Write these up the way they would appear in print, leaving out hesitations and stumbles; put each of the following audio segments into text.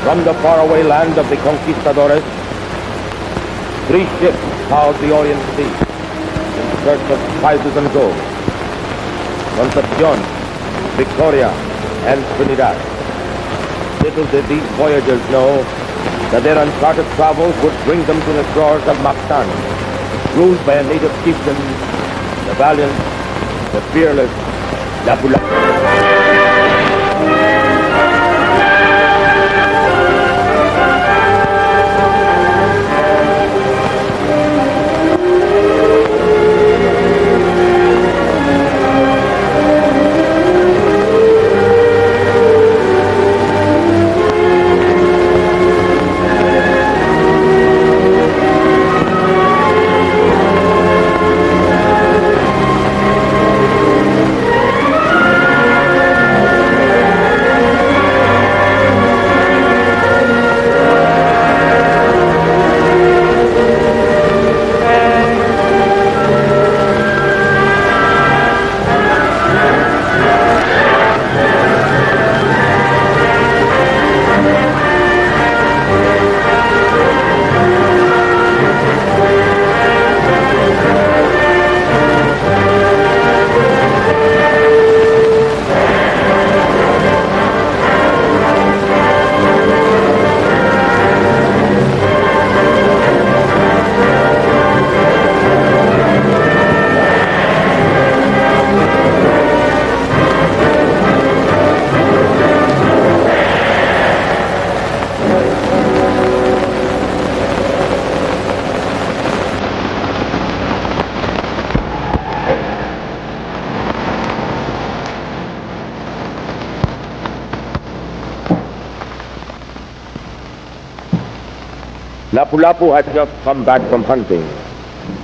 From the faraway land of the conquistadores, 3 ships plowed the Orient Sea in search of spices and gold. Concepcion, Victoria, and Trinidad. Little did these voyagers know that their uncharted travels would bring them to the shores of Mactan, ruled by a native chieftain, the valiant, the fearless Lapu-Lapu. Lapu-Lapu had just come back from hunting,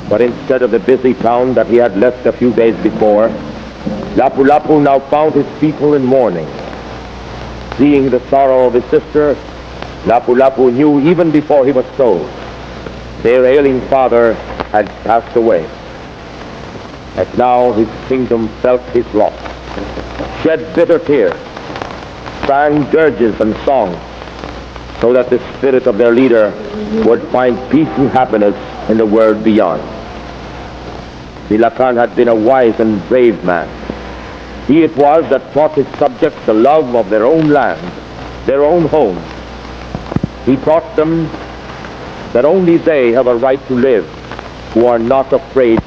but instead of the busy town that he had left a few days before, Lapu-Lapu now found his people in mourning. Seeing the sorrow of his sister, Lapu-Lapu knew even before he was told, their ailing father had passed away. And now his kingdom felt his loss, shed bitter tears, sang dirges and songs, so that the spirit of their leader would find peace and happiness in the world beyond. The Lacan had been a wise and brave man. He it was that taught his subjects the love of their own land, their own home. He taught them that only they have a right to live who are not afraid.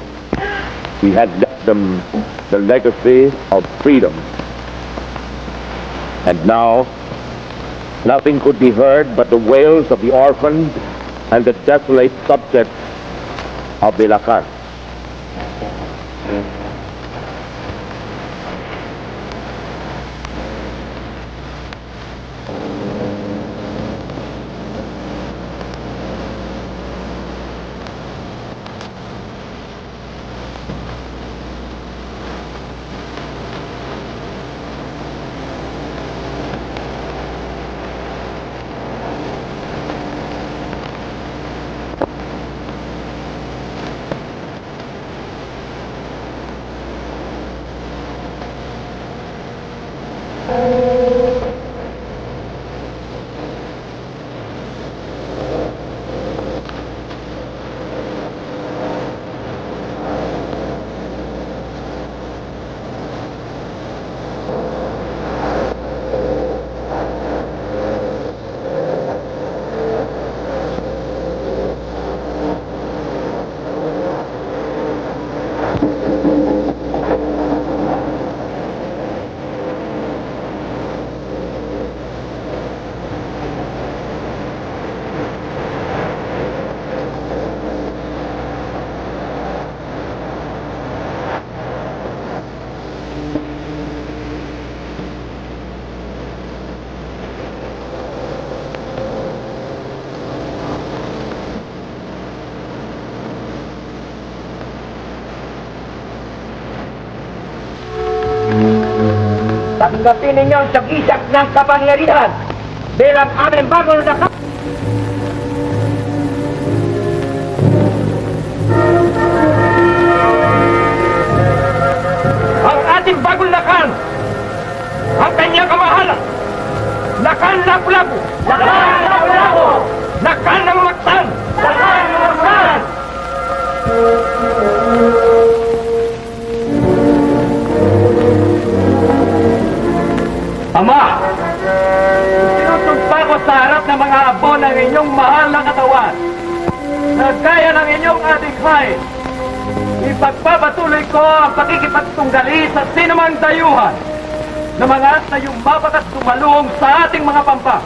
He had left them the legacy of freedom. And now, nothing could be heard but the wails of the orphaned and the desolate subjects of the Lacan. Tanggapin ninyo ang sagisag ng kapangyarihan bilang aming bagong Lakan. Ang ating bagong Lakan, ang kanyang kamahalan, Lakan Lapu-Lapu! Lakan Lapu-Lapu! Lakan ng Mactan! Lakan ng Mactan! Ama! Sinusumpa ko sa harap ng mga abo ng inyong mahal na katawan na gaya ng inyong adikhay. Ipagpapatuloy ko ang pakikipagtunggali sa sinumang dayuhan na mga na yumapat at tumalong sa ating mga pampa.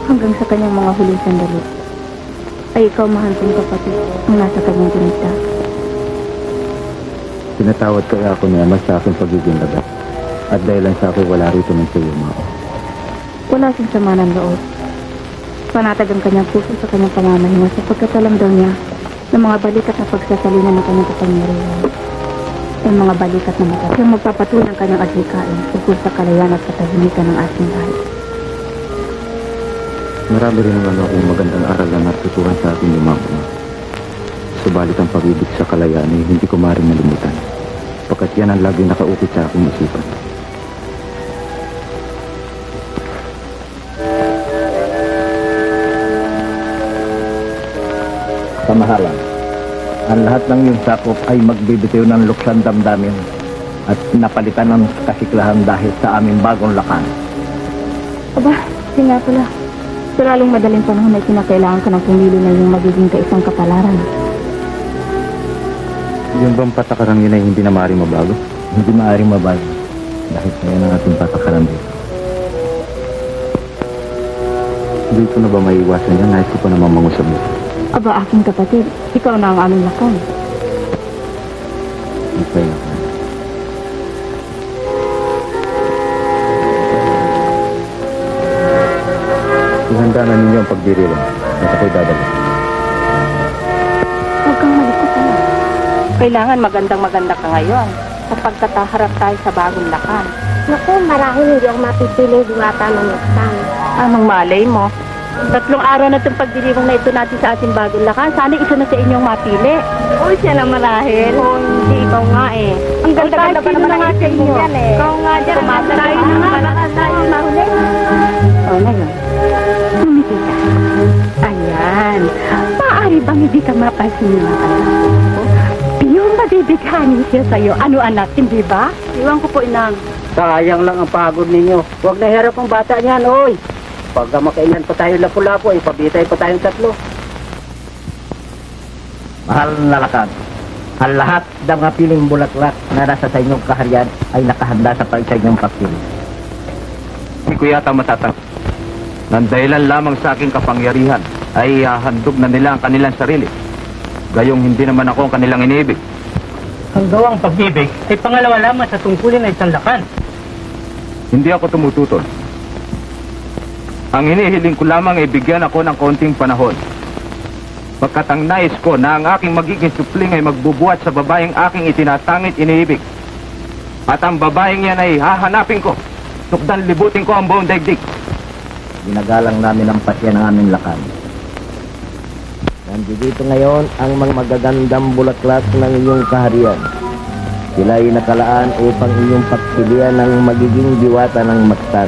Hanggang sa kanyang mga huling sandali, ay ikaw, mahal kong kapatid, ang nasa kanyang ginita. Pinatawad kaya ako ni Ama sa aking pagiging lagat. At dahil lang sa ako, wala rito ng sa iyo, Mao. Wala siyang sama ng loob. Panatag ang kanyang puso sa kanyang pamamahinga sapagkat alam daw niya ng mga balikat na pagsasalina ng kanyang kapangyarihan. Ay mga balikat na mata yung magpapatuloy ng kanyang adhikain tungkol sa kalayaan at katahimikan ng ating lahat. Marami rin naman akong magandang aral na natutuhan sa aking limang Ama. Subalit ang pag-ibig sa kalayaan ay hindi ko maaaring nalimutan. Pagkat yan ang laging nakaukit sa aking isipan. Kamahalan, ang lahat ng iyong sakop ay magbibitiw ng luksang damdamin at napalitan ng kasiklahan dahil sa aming bagong lakan. Aba, hindi nga pala. Sa lalong madaling panahon ay kinakailangan ka ng pumili na yung magiging kaisang kapalaran. Yung bang patakarang yun ay hindi na maaaring mabago? Hindi maaaring mabago. Dahil kaya ng ating patakaran dito. Hindi ko na ba maiiwasan yan? Nais ko pa naman mangusap mo. Aba, aking kapatid, ikaw na ang aming lakan. Okay. Ihanda na ninyo ang pagdirilan at ako'y dadala. Huwag kang malikot, anak. Kailangan magandang-maganda ka ngayon sapagkat haharap tayo sa bagong lakan. Naku, marahil hindi ako mapipiling diwata ng Mactan. Anong malay mo? 3 araw na itong pagdiriwang na ito natin sa ating bagong lakan. Sana isa na sa inyong mapili. Uy, siya na marahil. Oo, hindi. Ikaw nga eh. Ang ganda-ganda pa naman ang ating mo. Ikaw nga dyan. Tayo na nga. Baka tayo mahuli. Oo, ngayon. Tumiti ka. Ayan. Maaari bang hindi ka mapasin ng anak ko? Yung mabibighanin siya sa'yo. Ano anak, hindi ba? Iwan ko po, inang. Sayang lang ang pagod ninyo. Huwag na hirap ang bata niyan, oy. Pagka makailan pa tayo lapu-lapu, ay pabitay pa tayong 3. Mahal na lakan, ang lahat ng mga piling bulaklak na nasa sa inyong kaharian ay nakahanda sa inyong pagpili. Hindi ko yata matatang. Nang dahilan lamang sa aking kapangyarihan ay handog na nila ang kanilang sarili. Gayong hindi naman ako ang kanilang iniibig. Ang gawang pag-ibig ay pangalawa lamang sa tungkulin ng isang lakan. Hindi ako tumututol. Ang hinihiling ko lamang ay bigyan ako ng konting panahon. Pagkat ang nais ko na ang aking magiging supling ay magbubuhat sa babaeng aking itinatangit iniibig. At ang babaeng yan ay hahanapin ko. Tukdan libutin ko ang buong daigdig. Ginagalang namin ang pasya ng aming lakan. Nandito ngayon ang mga magagandang bulaklak ng inyong kaharian. Sila ay nakalaan upang inyong pagpilian ng magiging diwata ng Mactan.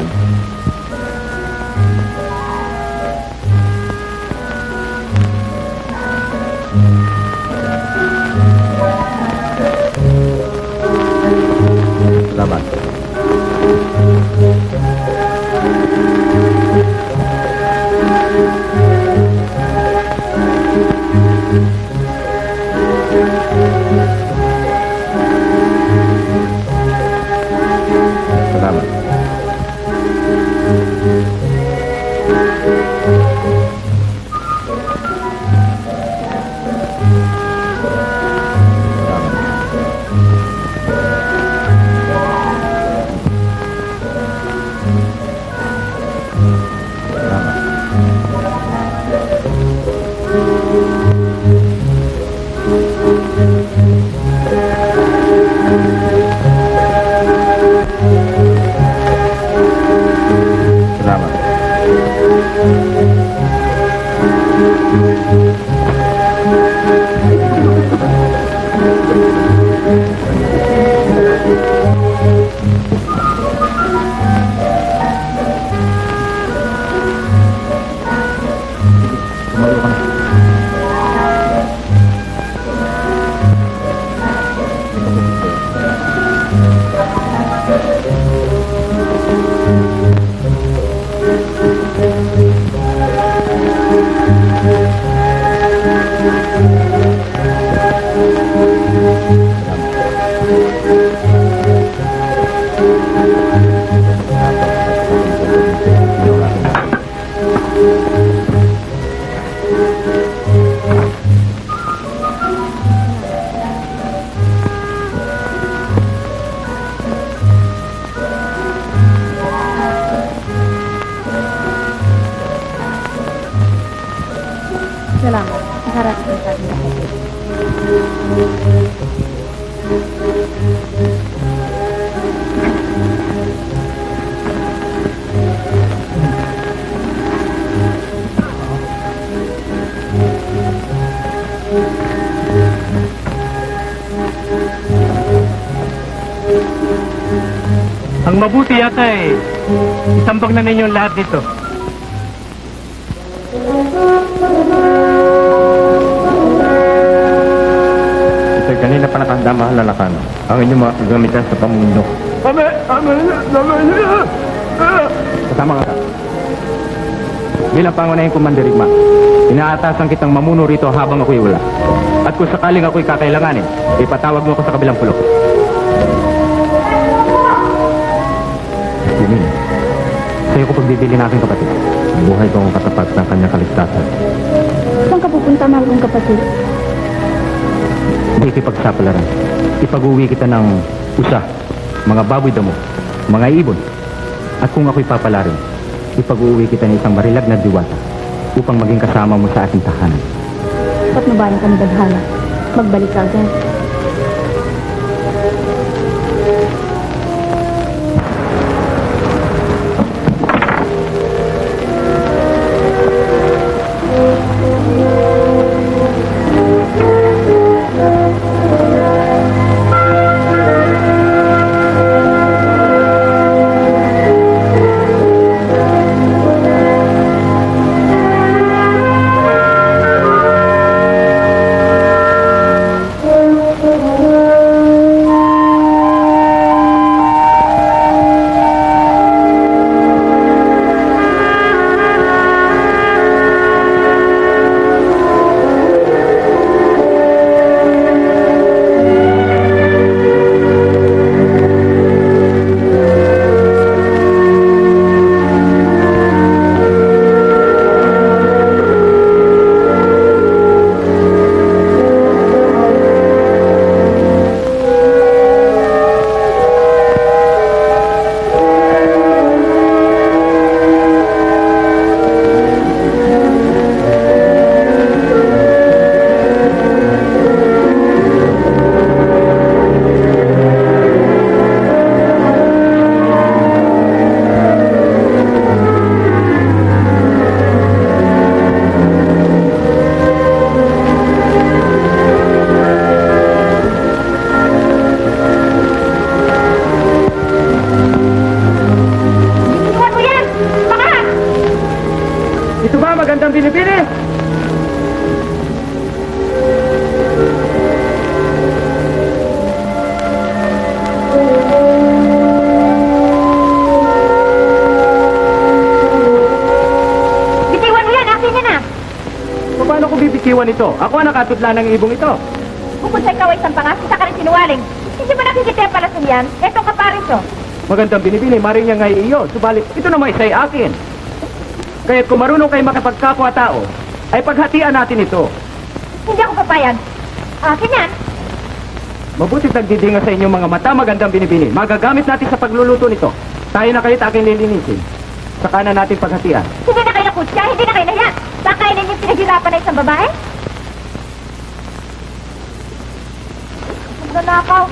Salamat. Salamat. Ang mabuti yata isambag na ninyo lahat dito. Ito kanina pa nakahanda mahal na lakano. Ang inyong mga kagamitan sa pamundok. Kasama ka. Bilang pangunahing kumandirigma, inaatasan kitang mamuno rito habang ako'y wala. At kung sakaling ako'y kakailanganin, ipatawag mo ako sa kabilang pulok. Simin, sa'yo ko pagbibili na aking kapatid. Buhay ko ang katapat ng kanyang kaligtasan. Saan ka pupunta, mahal kong kapatid? Hindi kipagsapalaran. Ipag-uwi kita ng usa, mga baboy damo, mga ibon. At kung ako'y papalarin, ipag-uwi kita ng isang marilag na diwata upang maging kasama mo sa ating tahanan. Ba't mo ba na kami dadhala? Magbalik ka agad. Pinipili! Bitiwan mo yan, akin yan ah. Paano ko bibitiwan ito? Ako ang nakatutla ng ibong ito. Bukod sa ikaw ay isang pangas, isa ka rin sinungaling. Hindi ba nakikita yung palasan yan? Eto ka pa rin to. Magandang binibili, maring niya nga iyo. Subalit, ito naman isa'y akin. Kaya't kung marunong kayo makipagkapwa-tao, ay paghatian natin ito. Hindi ako papayag. Akin yan. Mabuti nagdidinga sa inyong mga mata, magandang binibini. Magagamit natin sa pagluluto nito. Tayo na kayo't aking lilinisin. Saka na natin paghatian. Hindi na kayo nakutsya, hindi na kayo nahiya. Kakainin yung pinaghirapan na isang babae? Magnanakaw.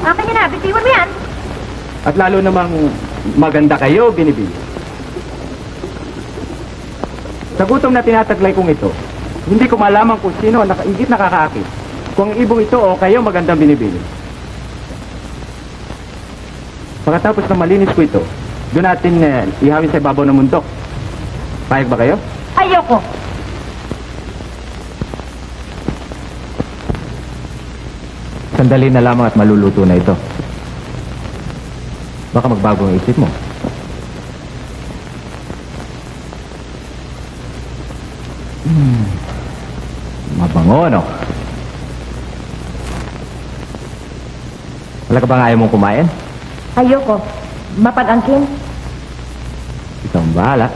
Akin yan na, bitiwan mo yan. At lalo namang maganda kayo, binibini. Sa gutom na tinataglay kong ito, hindi ko malaman kung sino ang higit nakakaakit. Kung ang ibong ito o kayo magandang binibili. Pagkatapos na malinis ko ito, doon natin ihawin sa ibabaw ng mundok. Payag ba kayo? Ayoko. Sandali na lamang at maluluto na ito. Baka magbago ang isip mo. Mabango, no? Wala ka bang ayaw mong kumain? Ayoko. Mapag-angkin. Ikaw ang bahala.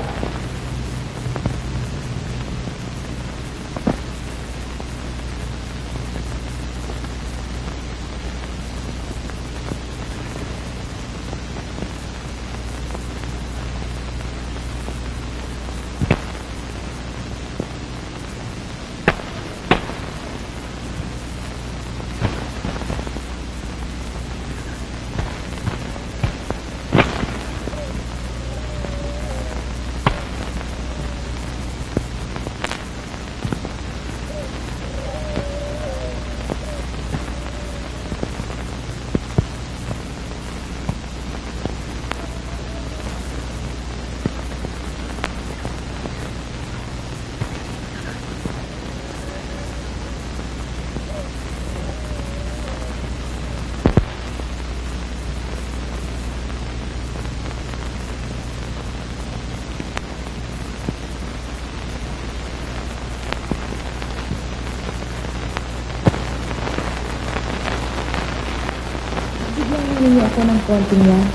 Hihingi ako ng konting yan.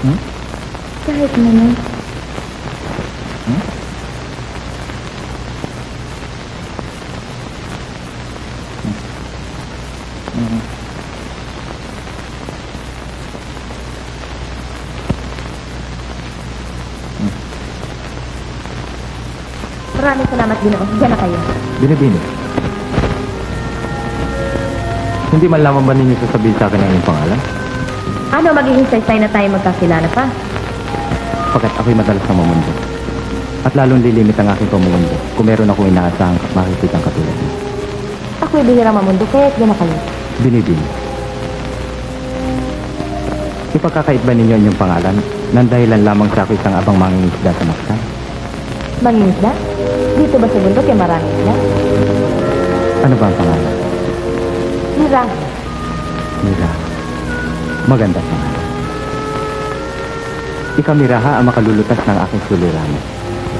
Hmm? Kahit naman. Hmm? Hmm. Maraming salamat, Ginoo. Diyan na kayo. Binibini. Hindi man lamang ba ninyo sasabihin sa akin ang inyong pangalan? Ano, magiging saysay na tayo magkakilala pa? Pagkat ako'y madalas na mamundo. At lalong lilimit ang aking pamumundo kung meron akong inaasahang makikitang katulad niyo. Ako'y bihirang mamundo, kaya't diyan na kayo. Binibini. Ipagkakait ba ninyo inyong pangalan nang dahilan lamang sa ako isang abang mangingisda sa Mactan? Mangingisda? Dito ba sa bundok ay maraming isda? Ano ba ang pangalan? Mira. Mira. Maganda pangalan. Ikaw, Miraha, ang makalulutas ng aking suliranin.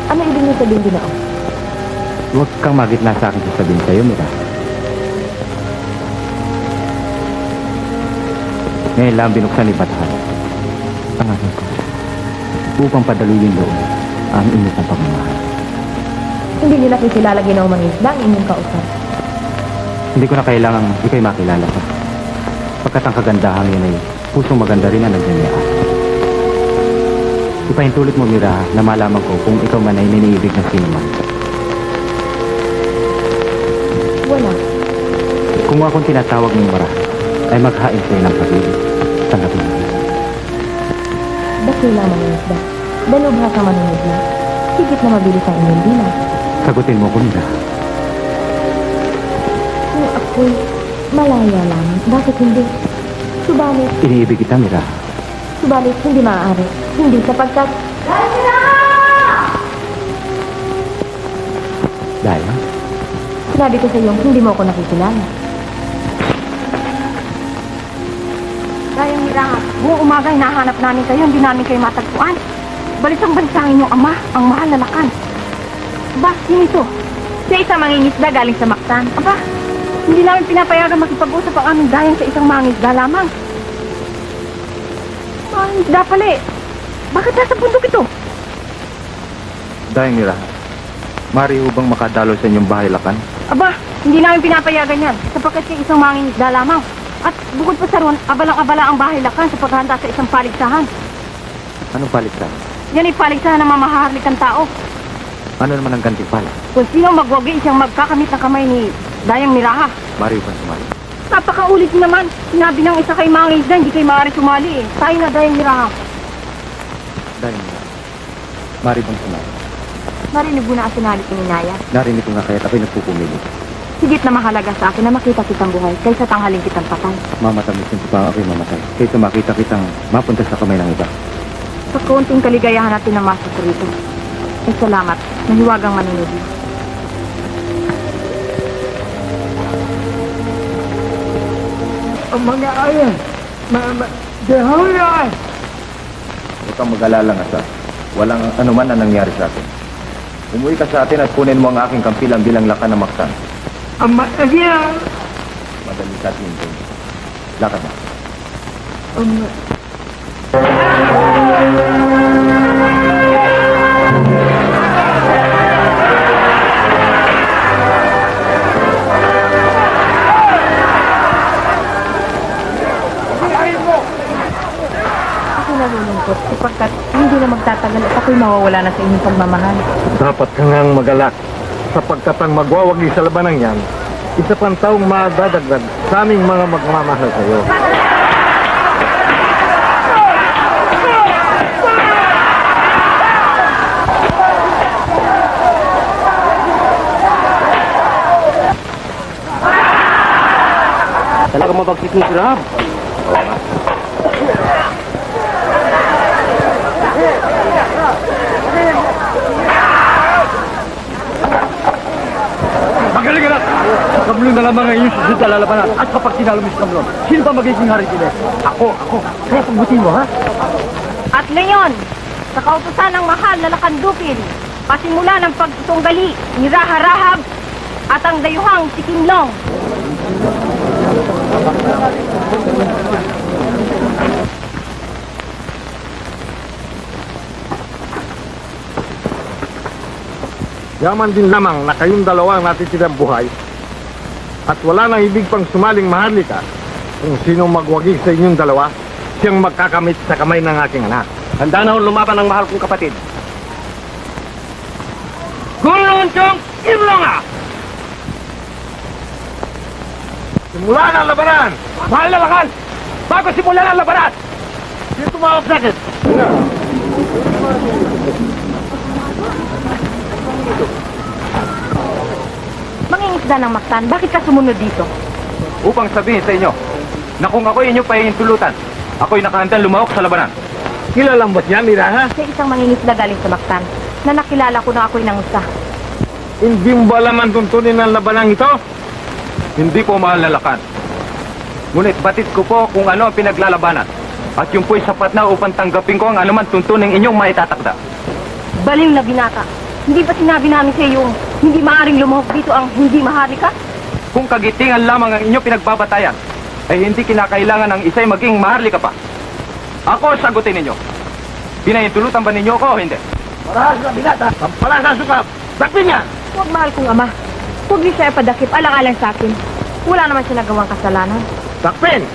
Ano ibig niyo sabihin, Ginoo? Huwag kang magitna sa aking sasabihin sa'yo, Miraha. Ngayon lang binuksan ni Batahan ang aking ko upang padaluyin doon ang init ng pagmamahal. Hindi niyo nakikilala, Ginoo, mangingisda ang inyong kausap. Hindi ko na kailangang ikay makilala ko. Pagkat ang kagandahan yun ay pusong maganda rin ang nagdanyaan. Ipahintulot mo, Miraha, na malaman ko kung ikaw man ay niniibig ng sino man. Wala. Kung akong tinatawag ng Mara, ay maghain sa'yo ng pag-ibig. Tanggapin mo. Dakila mangingisda. Dalubha ka mangingisda. Higit na mabilis ang inyong bilang. Sagutin mo ko, Miraha. Kung ako'y malaya lamang, bakit hindi? Subalit, Iniibig kita, Miraha. hindi maaari. Hindi sapagkat... Dahil, Sinabi ko sa iyo, hindi mo ako nakikilala. Dayang Miraha, buong umaga hinahanap namin kayo, hindi namin kayo matagpuan. Balisang-balisa ang inyong ama, ang mahal na lakan. Ba, sino ito? Siya isang mangingisda galing sa Mactan. Aba, hindi namin pinapayagan makipag-usap ang aming dayang sa isang mangingisda lamang. Mangingisda pala eh. Bakit nasa bundok ito? dahil, Miraha, mari bang makadalo sa inyong bahay lakan? Aba, hindi namin pinapayagan yan, sapagkat siya isang mangingisda lamang. At bukod pa sa roon, abalang-abala ang bahay lakan sa paghanda sa isang paligsahan. Anong paligsahan? Yan ay paligsahan ng mamaharlikang tao. Ano naman ang gantimpala? Kung sino magwagi siyang magkakamit ng kamay ni Dayang Miraha. Mari bang sumali? Napakaulit naman. Sinabi ng isa kay mangingisda, hindi kay maaari sumali eh. Tayo na Dayang Miraha. Dahil, Miraha, mari bang sumali? Narinig mo na ang sinabi ni Naya. Narinig ko nga kaya't ako'y nagpupumili. Higit na mahalaga sa akin na makita kitang buhay kaysa tanghaling kitang patay. Mamatamisin ko pa ang ako'y mamatay. Kaysa makita kitang mapunta sa kamay ng iba. Sa kaunting kaligayahan natin ng masa ko rito. Ay salamat, nahiwagang manunod. Ang mga ayan, dehoy! Huwag kang mag-alala nga sa walang anuman na nangyari sa atin. Umuwi ka sa atin at kunin mo ang aking kampilang bilang lakan ng Mactan. Ang ayan! Madali sa atin ito. Lakad na. Ako nalulungkot sapagkat hindi na magtatagal at ako'y mawawala na sa inyong pagmamahal. Dapat ka ngang magalak sapagkat ang magwawagi sa labanang yan, isa pang taong madadagdag sa aming mga magmamahal sa iyo. Talaga mabagsik ni Grab. Magaling ka na! Kablon na lamang ang iyong susunod na lalabanan. At kapag tinalo mo si Kablon, sino ba magiging hari din? Ako. Kaya pagbutin mo, ha? At ngayon, sa kautusan ng mahal na Lakandukin, pasimula ng pagtutunggali ni Raha-Rahab at ang dayuhang si Kinlong. Yaman din lamang na kayong dalawa ang natitirang buhay at wala nang ibig pang sumaling maharlika kung sino magwagi sa inyong dalawa, siyang magkakamit sa kamay ng aking anak. Handa na akong lumaban ng mahal kong kapatid. Gulong Chong Imlonga! Simula na ang labanan! Mahal na lakan! Bago simulan ang labanan! Sino tumawag sa akin? Mangingisda ng Mactan, bakit ka sumunod dito? Upang sabihin sa inyo na kung ako'y inyo pahihintulutan, ako'y nakahandang lumahok sa labanan. Kilalang ba't yan, Miraha? Sa isang mangingisda galing sa Mactan, na nakilala ko na ako'y nangusta. Hindi mo ba alam ang tuntunin ng labanang ito? Hindi po mahal na lakan. Ngunit batid ko po kung ano ang pinaglalabanan. At yung po'y sapat na upang tanggapin ko ang anuman tuntuning inyong maitatakda. Baliw na binata. Hindi ba sinabi namin sa iyo hindi maaaring lumahok dito ang hindi maharlika? Kung kagitingan lamang ang inyong pinagbabatayan, ay hindi kinakailangan ang isa'y maging maharlika pa. Ako sagutin ninyo. Pinahintulutan ba ninyo ako o hindi? Marahas na binata! Pampalas ang sukap! Dakpin niya! Huwag mahal kong ama. Huwag niyo siya ipadakip alang-alang sa akin. Wala naman siya nagawang kasalanan. Dakpin!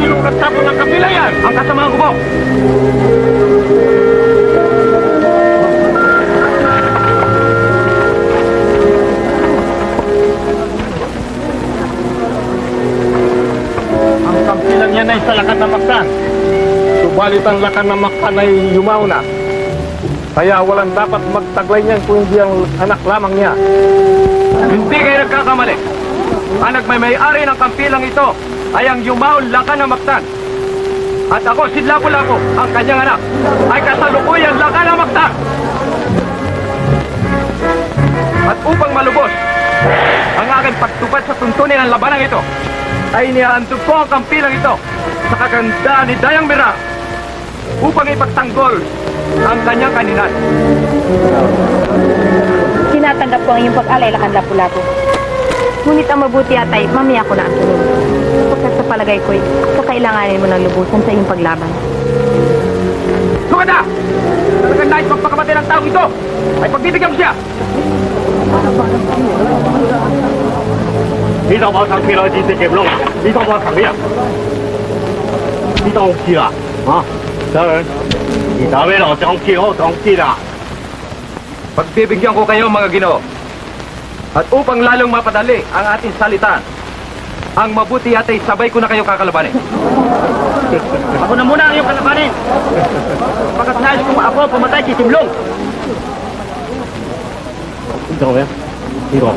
Sino nagtapon ng kapila yan? Ang kasamahan ko po! Ang kampilan yan ay sa lakan ng Mactan. Subalit ang lakan ng Mactan ay yumaw na. Kaya walang dapat magtaglay niyan kung hindi ang anak lamang niya. Hindi kayo nagkakamali. Ang nagmay-ari ng kampilang ito ay ang yumaon lakan ng Mactan. At ako, si Lapu-Lapu, ang kanyang anak, ay kasalukuyang lakan ng Mactan. At upang malubos ang aking pagtupad sa tuntunin ng labanang ito, ay inihahandog ko ang kampilang ito sa kagandaan ni Dayang Mira upang ipagtanggol ang kanyang kaninan. Tinatanggap ko ang iyong pag-alay-lakan, Lapu-Lapu. Ngunit ang mabuti atay, mamaya ko na ang tulong. Sapagkat sa palagay ko'y kakailanganin mo ng lubusan sa iyong paglaban. Suganda! Talagang nais magpakamatay ng taong ito ay pagbibigyan ko siya! 你就我上去啦，直接夾窿，你當我行咩啊？你當我知啦，啊？Sir,你打咩咯？當知我當知啦。 Pagbibigyan ko kayo mga Ginoo. At upang lalong mapadali ang ating salitaan, ang mabuti atay sabay ko na kayo kakalabanin. Ako na muna ang iyong kalabanin. Pagkat nais kong ako pumatay si Timlong. 你做咩？呢個。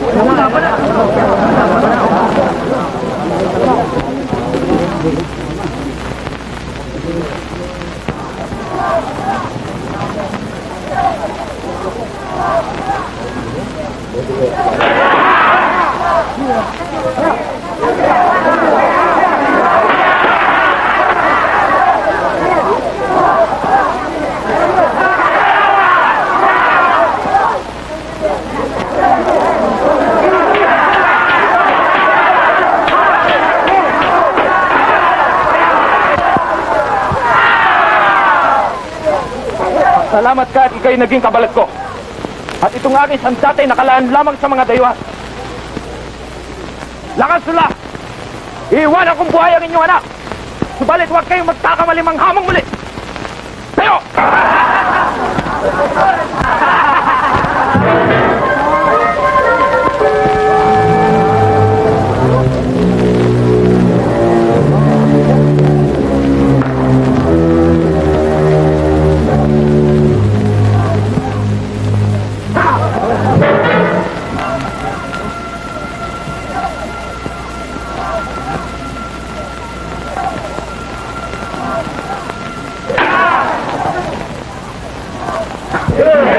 Salamat ka at ikaw'y naging kabalat ko. At itong aking sandatay nakalaan lamang sa mga dayuhan. Lakas sula! Iiwan akong buhay ang inyong anak! Subalit huwag kayong magtakamali manghamang muli! Tayo! Yeah!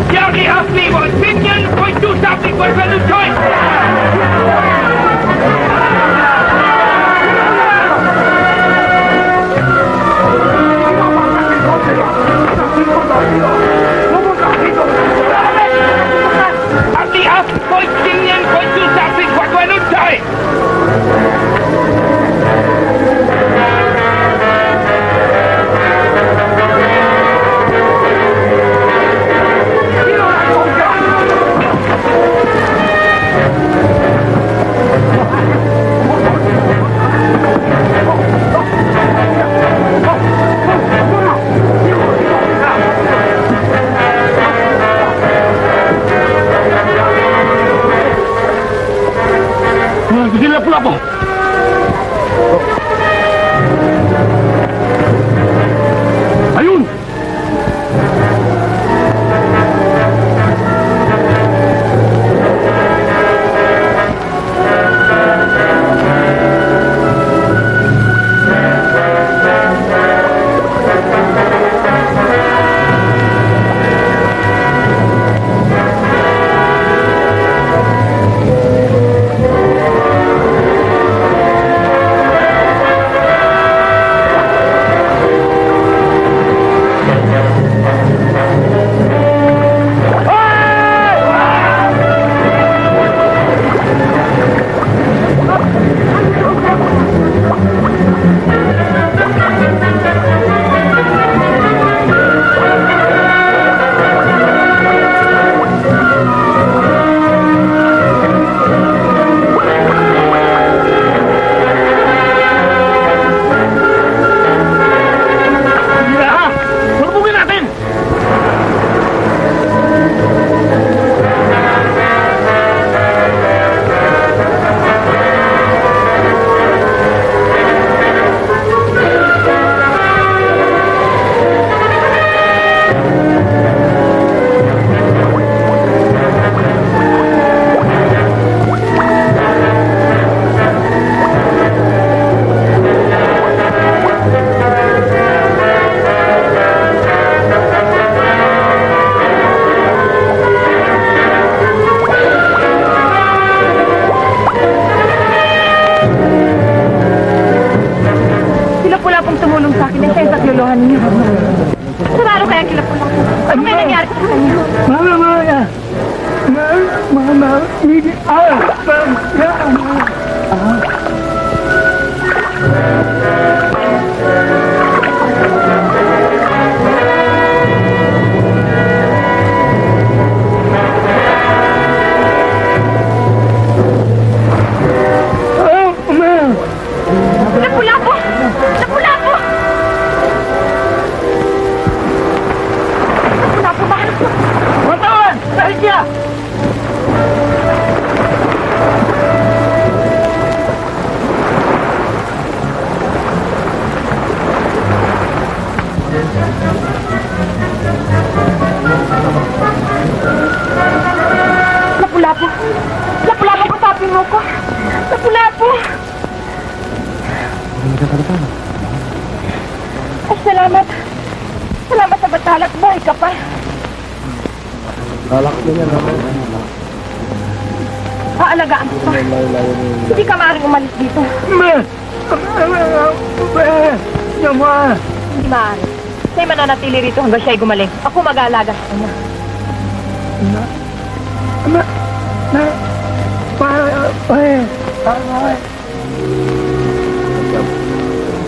Jerry Huffley was Minion going to do something for the choice. Huffley up, going Minion going to do something for the choice. Sila pula po. Ayun! Sarado kaya kila po lang. Ano kaya nangyari sa kanya? Lapu-lapu! Lapu-lapu! Lapu-lapu ba? Wartawan! Dahil siya! Lapu-lapu! Lapu-lapu, kasapin mo ko! Lapu-lapu! Ay, salamat. Salamat sa batalat. Buhay ka pa. Kalak ko yan naman. Aalagaan ko pa. Hindi ka maaaring umalis dito. Hindi maaari. Siya'y mananatili rito hanggang siya'y gumaling. Ako mag-aalaga sa kanya.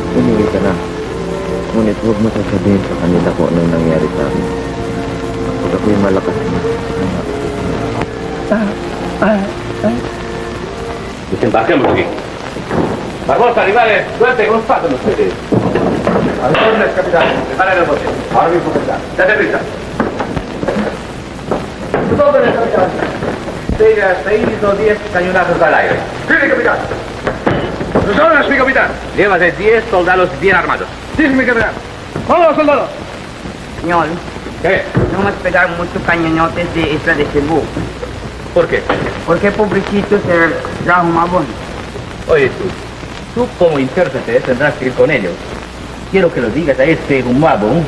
Umuwi ka na. Ngunit huwag mo sasabihin sa kanila kung anong nangyari sa amin. Pag ako'y malakas na. Desembarquemos aquí. Barbosa, rivales, suerte, ¿cómo pasan ustedes? Al órdenes, capitán. Preparen el bote. Ahora mismo, capitán. Date prisa. Sus órdenes, capitán. 6 o 10 cañonazos al aire. Sí, capitán. Sus órdenes, mi capitán. Llévase 10 soldados bien armados. Sí, mi capitán. ¡Vamos, soldados! Señor, ¿Qué? no me pegaron muchos cañones de Isla de Cebú. ¿Por qué? Porque pobrecito se trajo mabón. Oye tú, Tú como intérprete tendrás que ir con ellos. Quiero que lo digas a este Humabon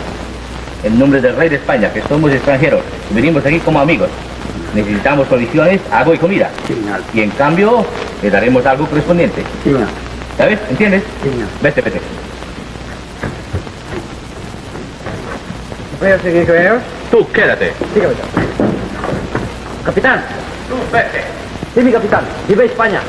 en nombre del rey de España, que somos extranjeros y venimos aquí como amigos. Necesitamos provisiones, agua y comida. Señor. Y en cambio, le daremos algo correspondiente. Señor. ¿Sabes? ¿Entiendes? Señor. Vete, vete. ¿Voy a seguir con ellos? Tú, quédate. Sí, capitán. Capitán. Tú, vete. Sí, mi capitán. Viva España.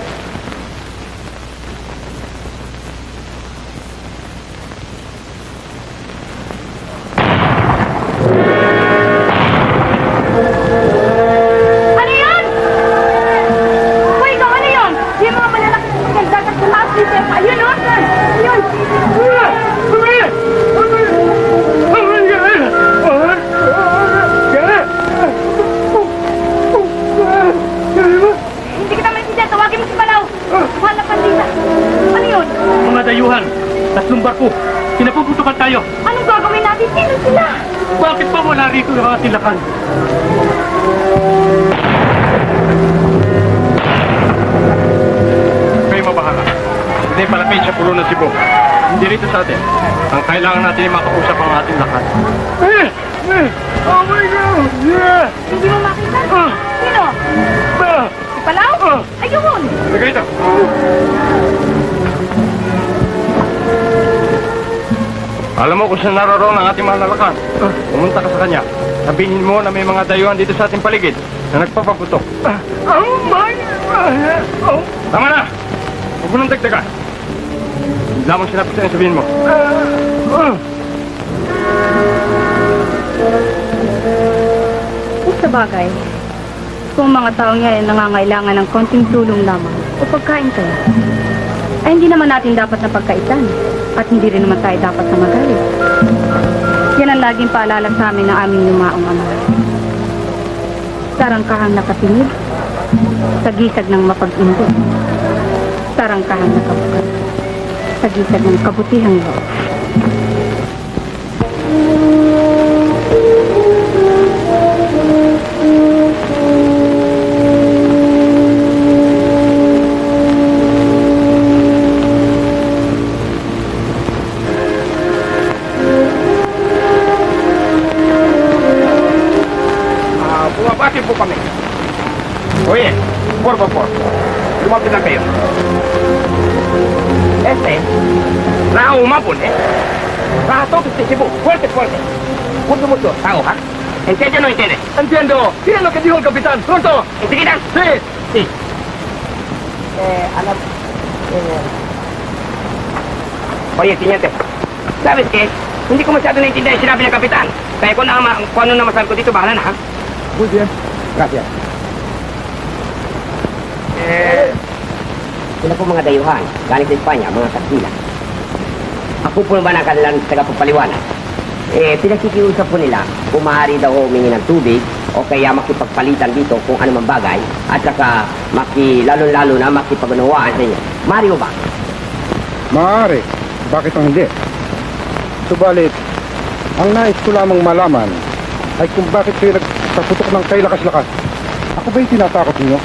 Ano yun? Uy, ikaw, ano yun? Yung mga malalaking magagdagat sa lahat dito. Ayun, o. Ayun. Hindi kita maintindihan. Tawagin mo si Balaw. Mahal na pandila. Ano yun? Mga dayuhan, tatlong barko. Pinapuputukan tayo. Anong gagawin natin? Sino sila? Bakit pa wala rito yung mga tilakan? Kayo mabahala. Hindi palapit sa pulo ng Cebu. Hindi rito sa atin. Ang kailangan natin ay makausap ang ating lakas. Oh my God! Hindi mo makita? Sino? Si Balaw? Ayun. Sige rito. Alam mo kung saan naroon ang ating mahal na lakas. Pumunta ka sa kanya. Sabihin mo na may mga dayuhan dito sa ating paligid na nagpapaputok. Tama na! Huwag mo nang dagdagan. Hindi lamang sinapit sa'yo sabihin mo. Sa bagay, kung mga taong yan ay nangangailangan ng konting tulong lamang o pagkain kaya, ay hindi naman natin dapat na pagkaitan at hindi rin naman tayo dapat na magalit. Yan ang laging paalala sa amin ng aming lumaong ama. Tarangkahang nakatingid sa gisag ng mapag-indot. Tarangkahang nakabukas sa gisag ng kabutihang loob. Bumabati po kami. Oye, por favor, lumapit na kayo. Raha umabon, Raha todos de Cebu, fuerte, fuerte. Mucho, mucho, tao, ¿ha? ¿Entiende o no entiende? Entiendo. Miren lo que dijo el capitán. Pronto. ¿Enseguida? Sí. Sí. Oye, tiniente, ¿sabes qué? Hindi ko masyado naintindihan yung sinabi ng kapitan. Kaya kung ano na masabi ko dito, bahala na, ha? Muy bien. Gracias. Sila po mga dayuhan, galing sa Espanya, mga Kastila. Ako po naman ang kanilang tagapagpaliwanag. Pinakikiusap po nila kung maaari daw humingi ng tubig o kaya makipagpalitan dito kung ano man bagay at saka lalo-lalo na makipag-unawaan sa inyo. Maaari mo ba? Maaari. Bakit ang hindi? Subalit, ang nais ko lamang malaman ay kung bakit kayo nagpaputok ng kay lakas-lakas. Ako ba yung tinatakot ninyo?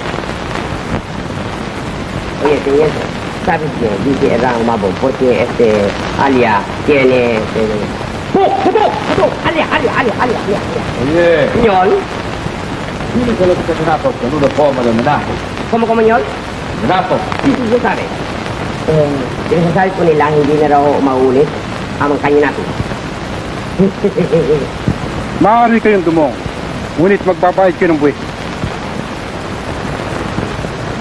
Oye, teniente, sabes que dice Erang Mabon porque Alia tiene... ¡Puto! ¡Alia! Oye, Señor, hindi ka lang sa sinapos, kanulo po malamanahon. ¿cómo, señor? Sinapos. Sí, sabe. Sinasabi po nila hindi na raw maulit ang kanya natin. Maaari kayong dumong. Ngunit magbabayad kayo ng buwis.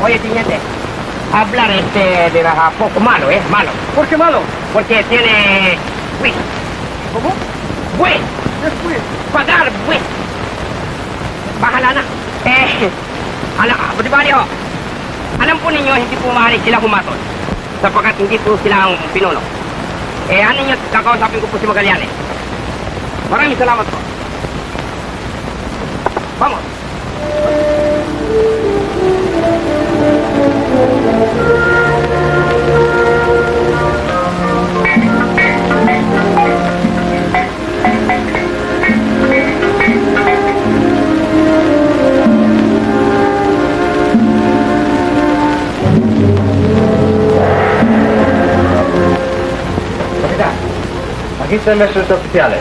Oye, teniente, hablar de la poco malo, malo. ¿Por qué malo? Porque tiene... Buis. ¿Cómo? Buis. Después. Pagar buis. Bahala na. Di ba niyo? Alam po ninyo, hindi po maaari sila humatol. Sapagkat hindi po sila ang pinuno. Ano nyo, kakausapin ko po si Magallanes. Maraming salamat po. Vamos. Aquí están nuestros oficiales.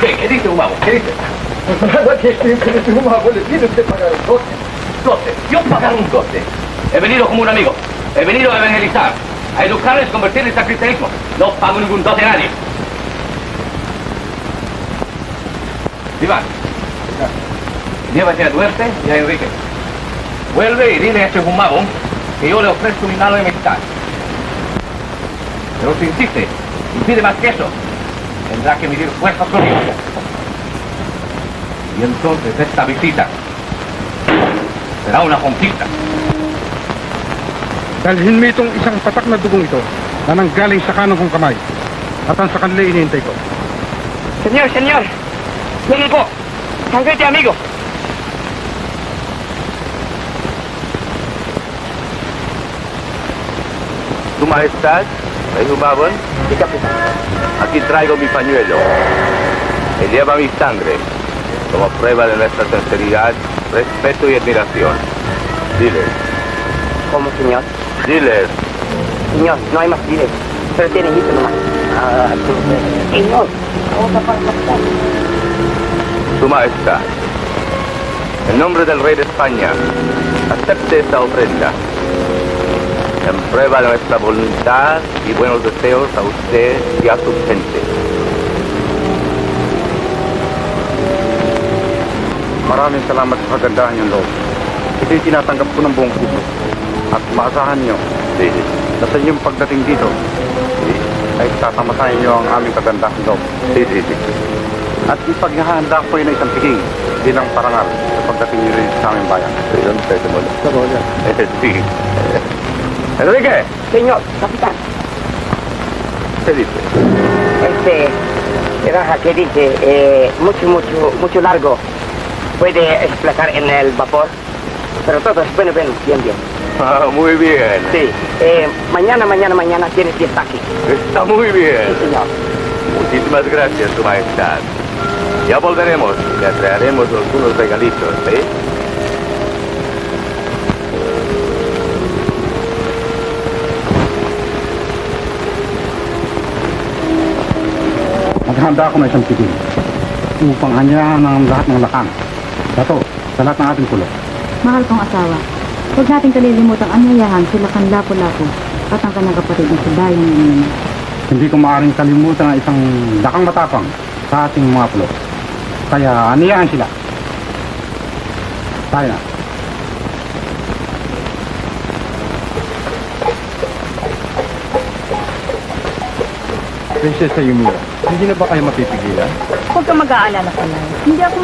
¿Qué dice Humabo? ¿Qué dice? Nada que estoy con este humano, le tiene usted pagar el coste. 12. Yo pagar un 12. He venido como un amigo. He venido a evangelizar. A educarles, convertirles al cristianismo. No pago ningún 12 a nadie. Iván. Llévate a Duarte y a Enrique. Vuelve y dile a ese Humabo que yo le ofrezco mi mano de amistad. Pero si insiste y pide más que eso, tendrá que medir fuerzas conmigo. Y entonces esta visita será una conquista. Dalhin mo itong isang patak na dugong ito na nanggaling sa kanong kong kamay. At ang sa kanila inihintay ko. Señor, señor. Yan po. Sangrete amigo. Tu Majestad, ¿es Humabon? Sí, capitán. Aquí traigo mi pañuelo, que lleva mi sangre, como prueba de nuestra sinceridad, respeto y admiración. Diles. ¿Cómo, señor? Diles. Señor, no hay más diles. Pero tienen hito nomás. Señor, vamos a pasar. Tu Majestad, en nombre del Rey de España, acepte esta ofrenda. En prueba de nuestra voluntad y buenos deseos a usted y a su gente. Maraming salamat sa kagandahan niyong loob. Ito'y tinatanggap ko ng buong puso. At maasahan niyo na sa inyong pagdating dito ay tatamasahin niyo ang aming kagandahang loob. At ipaghahanda ko yun ng isang piging bilang parangal sa pagdating niyo rin sa aming bayan. Sí. Enrique. Señor, capitán. ¿Qué dice? Raja que dice, mucho largo. Puede desplazar en el vapor. Pero todo es bueno, bien. Ah, muy bien. Sí. Mañana tienes fiesta aquí. Está muy bien. Sí, señor. Muchísimas gracias, Su Majestad. Ya volveremos. Le traeremos algunos regalitos, ¿eh? Maghanda ako ng isang piging upang anyayahan ng lahat ng lakang. Dato, sa lahat ng ating pulo. Mahal kong asawa, huwag natin kalilimutang anyayahan sila kan Lapu-Lapu at ang kanyang kapatid na si Dayan Nina. Hindi ko maaaring kalimutan ang isang lakang matapang sa ating mga pulo. Kaya aniyahan sila. Tayo na. Prinsesa Yumira, hindi na ba kayo mapipigilan? Huwag ka mag-aalala ka lang. Hindi ako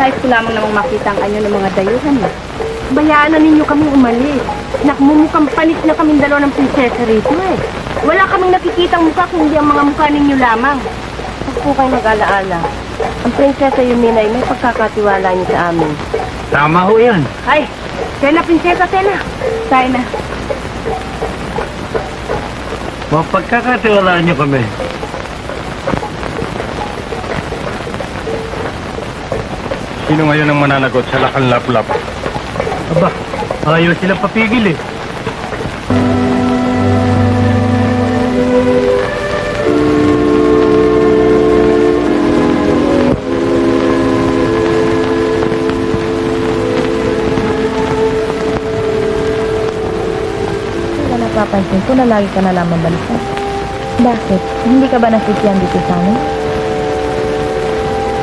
nais ko lamang namang makita ang anyo ng mga dayuhan eh. Bayaan na ninyo kami umalis. Nakmumukhang panis na kaming dalawa ng prinsesa rito eh. Wala kaming nakikitang mukha kundi ang mga mukha ninyo lamang. Huwag po kayo mag-alaala. Ang prinsesa Yumina ay may pagkakatiwala niyo sa amin. Tama ho yan. Ay, Tena, prinsesa, Tena. Tayo na. Mapagkakatiwalaan niyo kami. Sino ngayon ang mananagot sa lakang Lapu-Lapu? Aba, ayaw sila papigil eh. Napapansin ko na lagi ka na lamang balikat. Bakit? Hindi ka ba nasisiyan dito sa amin?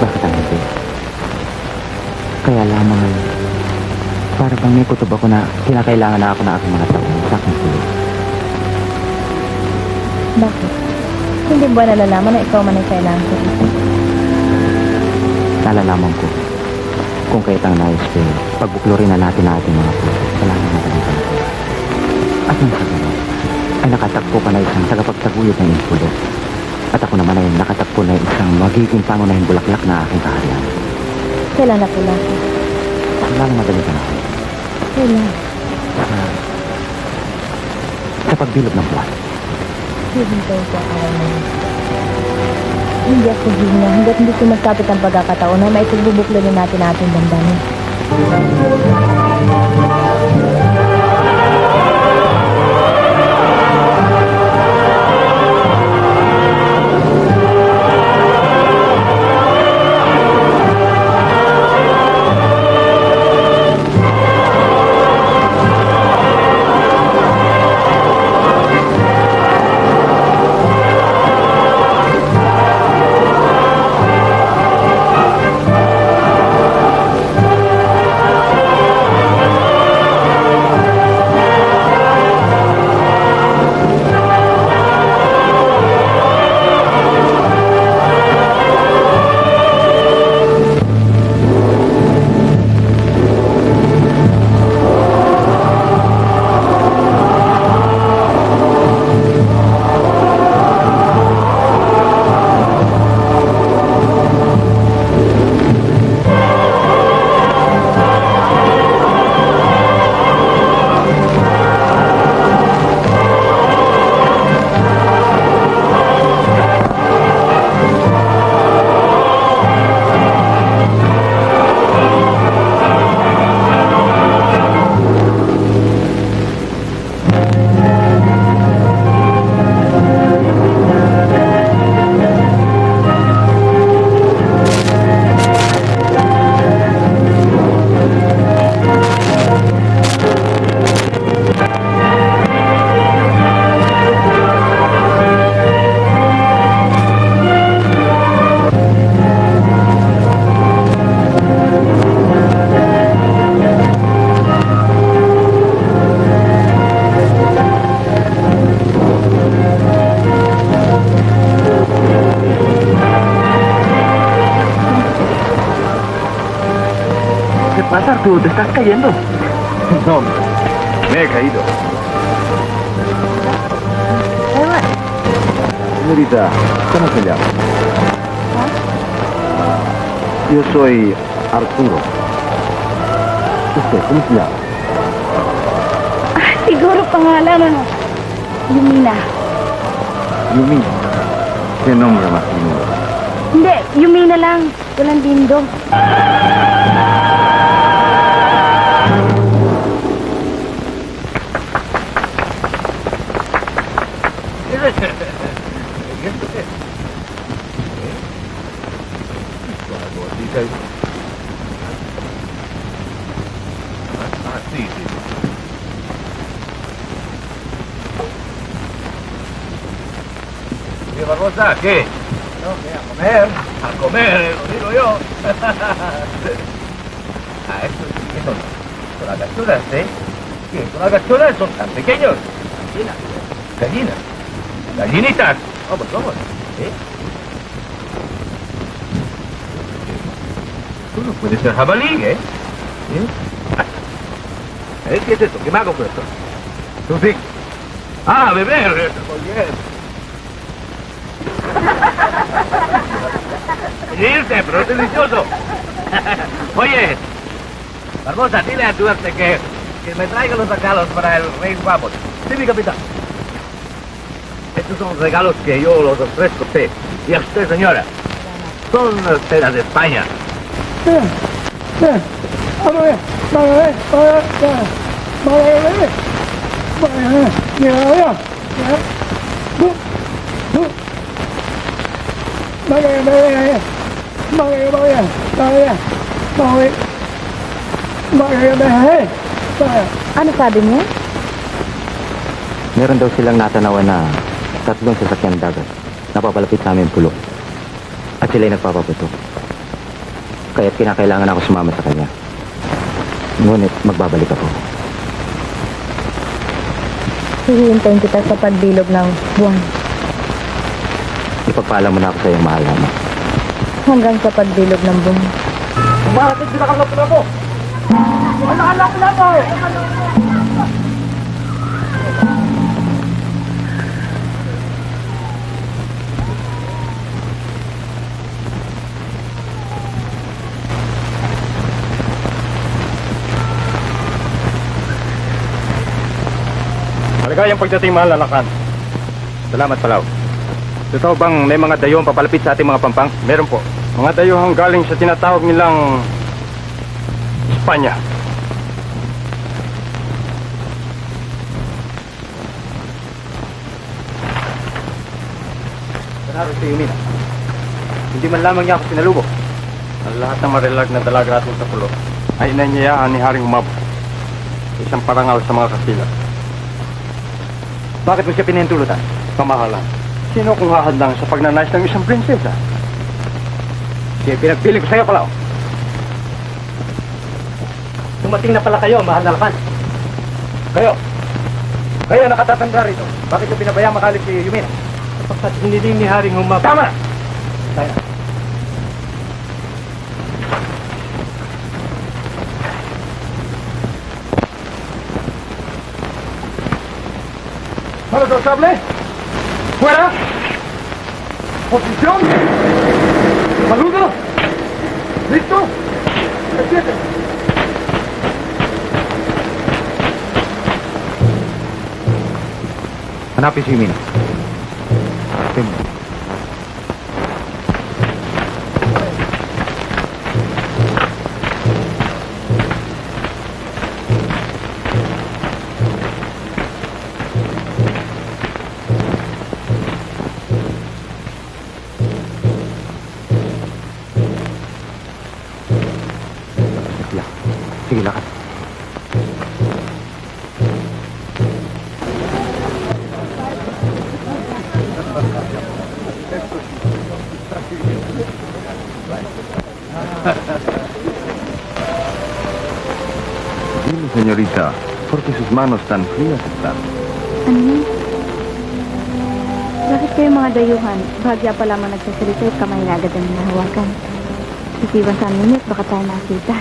Bakit ang hindi? Kaya lamang ay para bang may kutob ako na kinakailangan na ako na aking mga tao sa aking sulit. Bakit? Hindi ba nalalaman na ikaw man ay kailangan ko dito? Nalalaman ko kung kaya't ang nais ko pagbuklurin na natin ang ating mga puso sa langit na balikan ko. At nang sa ganun, ay nakatakpo ka na isang tagapagtaguyod ng impulot. At ako naman ay nakatakpo na isang magiging pangunahing bulaklak na aking kaharian. Kailan na pula? Lang madali ka na ako. Kailan? Sa pagbilog ng buwan. Hindi ko sa kawan mo. Hindi ako hihinga hanggat hindi sumasapit ang pagkakataon na maitugbubuklurin natin ating damdamin. ¿Te estás cayendo? No, me he caído. Señorita, ¿cómo se llama? Yo soy Arturo. ¿Usted cómo se llama? Siguro pangalan, ano? Yumina. Yumina. ¿Qué nombre más lindo? Hindi, Yumina lang. Walang lindo. Sí, sí. ¿Qué, Barbosa? ¿Qué? No, ¿qué? ¿A comer? A comer, lo digo yo. ¿Qué son? Son las gachuras, ¿eh? ¿Qué? Son las gachuras, son tan pequeños. Gallinas. Gallinas. Gallinitas. Vamos, vamos. ¿Eh? Tú no puedes ser jabalí, ¿eh? ¿Qué es esto? ¿Qué me hago con esto? ¿Tú sí? Ah, beber. Muy bien. Irse, pero es delicioso. Oye, Barbosa, dile a Duarte que me traiga los regalos para el rey Guapo. Sí, mi capitán. Estos son regalos que yo los ofrezco a usted. Y a usted, señora. Son telas de España. Ano sabi niya? Meron daw silang natanawan na tatlong sasakyan dagat na papalapit sa aming pulok. At sila'y nagpapaputok. Kaya't kinakailangan ako sumama sa kanya. Ngunit magbabalik ako. Hihintayin kita sa pagbilog ng buwan. Ipagpaalam mo na ako sa iyong mahal na. Hanggang sa pagbilog ng buwan. Umahatid sila kang lapu-lapu! Wala kang lapu-lapu! Maligayang pagdating, mahal na lakan. Salamat, Palaw. Totoo bang may mga dayong papalapit sa ating mga pampang? Meron po. Mga dayong galing sa tinatawag nilang Espanya. Panaro si Yumina. Hindi man lamang niya ako sinalubog. Ang lahat ng marilag na dalaga natin sa pulo ay inanyayahan ni Haring Umab. Isang parangal sa mga kasila. Bakit mo siya pinahintulutan? Kamahalan. Sino kung hahadlang sa pagnanais ng isang prinsesa? Siya pinagpili ko sa'yo, Palaw. Dumating na pala kayo, mahal na lakan. Kayo nakatatanda rito. Bakit yung pinabayang makalip si Yumina? Sapagkat hiniling ni Haring Humab. Tama na! Kaya. ¡Manos al sable! ¡Fuera! ¡Posición! ¡Saludo! ¿Listo? ¡Empiece! Hanapin si Yumina. Sige, lakad. Dile, señorita, porque sus manos tan frías están. Ano yun? Bakit kayo mga dayuhan? Bahagya pa lamang nagsasalita at kamay na agad ang hinahawakan. Isiwan sa minute, baka tayo nakita.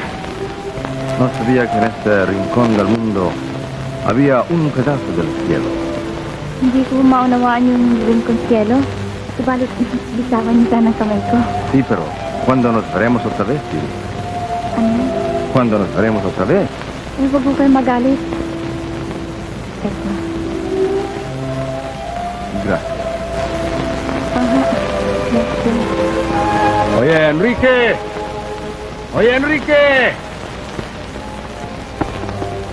No sabía que en este rincón del mundo había un pedazo del cielo. Hindi ko maunawaan yung Rincon Cielo. Subalit, bitawan niyo sana ang kamay ko. Sí, pero ¿cuándo nos veremos otra vez, Siri? Ano? ¿Cuándo nos veremos otra vez? Eh, huwag mo kayo magalit. Eto. Gracias. Aha. Merci. Oye, Enrique. Oye, Enrique.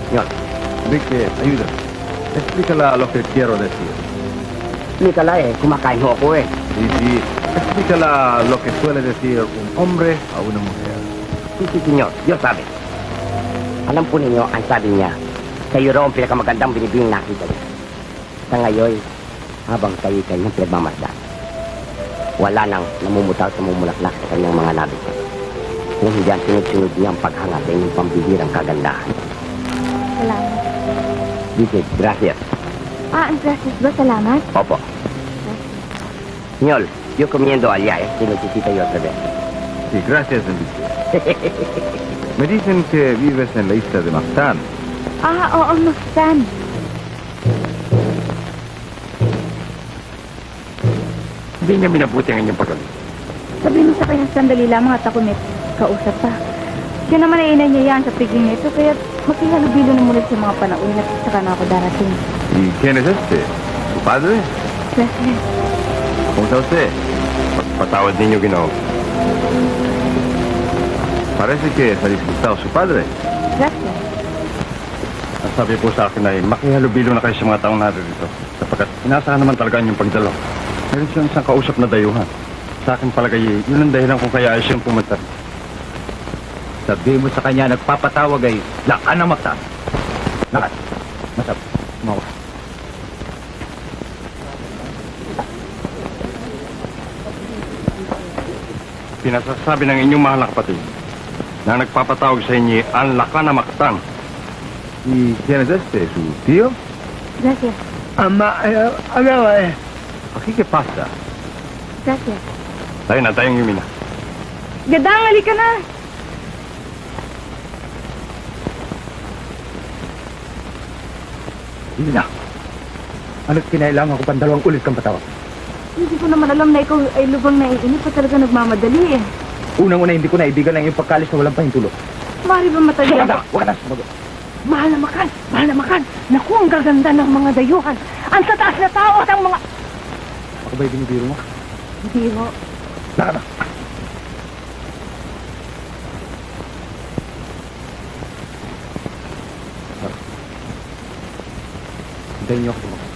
Señor. Enrique, ayuda. Explícala lo que quiero decir. Explícala kumakain ho ako eh. Sí. Explícala lo que suele decir un hombre a una mujer. Sí, senyor. Yo sabi. Alam po ninyo, ang sabi niya, kayo raw ang pinakamagandang binibing nakita niya. Sa ngayon, habang kayo kanyang pinagmamasdan, wala nang namumutaw sa mumulaklak sa kanyang mga labi. Kung hindi ang sunod-sunod niya ang paghanga sa inyong pambihirang kagandahan. Salamat. Dice, gracias. Ang gracias ba? Salamat. Opo. Señor, yo comiendo allá, si necesita yo otra vez. Sí, gracias, Enrique. Me dicen que vives en la isla de Mactan. Oo, Mactan. Hindi niya minabuti ang inyong pagaling. Sabihin mo sa kanya sandali lamang at ako may kausap pa. Siya naman ay inanyayaan sa piging nito, kaya makihalubilo na muna sa mga panauhin at saka na ako darating. ¿Y quién es este? ¿Su padre? Gracias. ¿Cómo está usted? Patawad ninyo, Ginoo. Parece que se ha disgustado su padre. Gracias. Ang sabi po sa akin ay makihalubilo na kayo sa mga taong narito sapagkat inaasahan naman talaga yung pagdalo. Meron siyang isang kausap na dayuhan. Sa akin palagay, yun ang dahilan kung kaya ay siyang pumunta. Sabi mo sa kanya, nagpapatawag ay lakan na mata. Lakan. Masap. Mawa. Pinasasabi ng inyong mahal na kapatid na nagpapatawag sa inyo ang lakan na Mactan. ¿Y quién es este? ¿Su tío? Gracias. ¿Aquí qué pasa? Gracias. Tayo na, tayong Yumina. Gadang, halika na. Hindi na. Ano't kinailangan ko pang dalawang ulit kang patawag? Hindi ko naman alam na ikaw ay lubang naiinip pa talaga nagmamadali eh. Unang-una, hindi ko naibigan ang iyong pagkalis na walang pahintulot. Mari ba matagal? Huwag ka na sumagot. Mahal na makan, mahal na makan. Naku, ang gaganda ng mga dayuhan. Ang tataas na tao at ang mga... Ako ba'y binibiro mo? Hindi ho. Laka na. Hintayin niyo ako sumagot.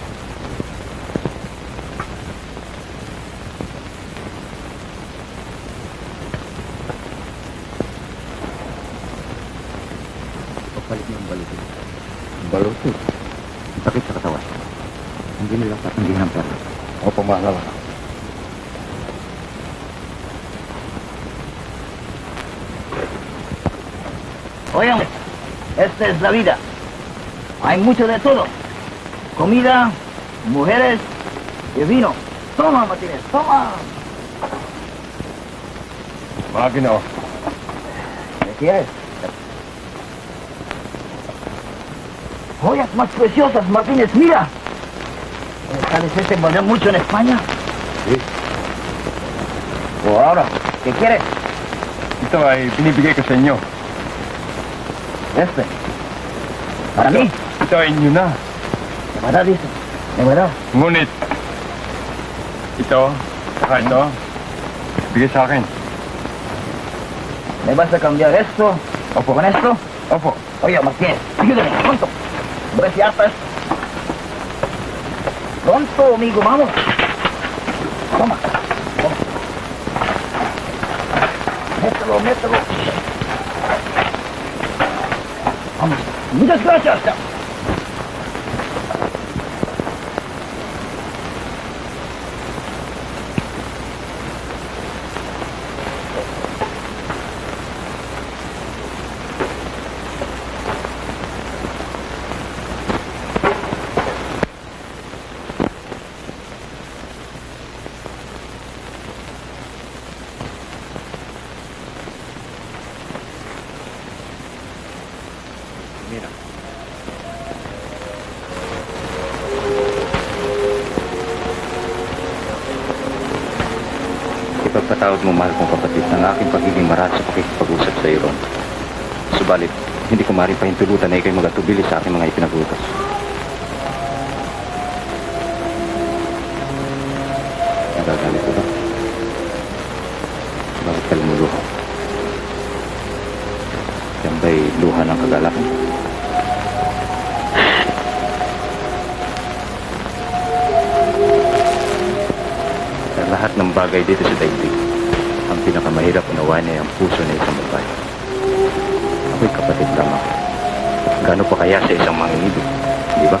Papalit niyo ang balutin. Balutin? Ang sakit sa katawan. Hindi nila tatanggihan ang pera. Opo, maalala ka. Oigan, esta es la vida. Hay mucho de todo. Comida, mujeres y vino. Toma, Martínez, toma. Mga Ginoo. ¿Qué quieres? Joyas más preciosas, Martínez, mira. ¿Sabes este valió mucho en España? Sí. O ahora, ¿qué quieres? Ito ay binibigay ko sa inyo. Este. Para mí. Ito ay inyo na. De verdad, dice. De verdad. Ngunit, ito, saka ito, bigay sa akin. ¿Me vas a cambiar esto? Opo. ¿Con esto? Opo. Oye, Martínez, ayúdame, pronto. A ver si hartas. Pronto, amigo, vamos. Toma. Toma. Mételo, mételo. Vamos. Muchas gracias. Ipagpatawad mo, mahal kong kapatid, ng aking pagiging marat sa pakikipag-usap sa iyo ron. Subalit, hindi ko maaaring pahintulutan na ikaw'y magatubili sa aking mga ipinagutos. Nagagalit ko ba? Bakit ka lumuluha? Yan ba'y luha ng kagalakan? Sa lahat ng bagay dito sa daigdig, ang pinakamahirap unawain ay ang puso na isang babae. Ako'y kapatid lamang. Gaano pa kaya sa isang manginibig, di ba?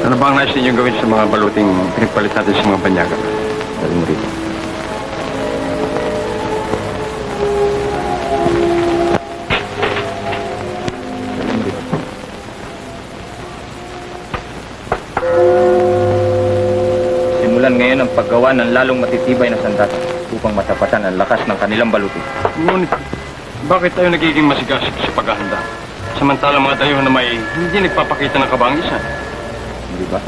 Ano ba ang nais ninyong gawin sa mga baluting pinagpalit natin sa mga banyaga? Dali mo rito. Simulan ngayon ang paggawa ng lalong matitibay na sandata upang matapatan ang lakas ng kanilang baluti. Ngunit, bakit tayo nagiging masigasig sa paghahanda? Samantalang mga tayo na may hindi nagpapakita ng kabangisan. Hindi ba?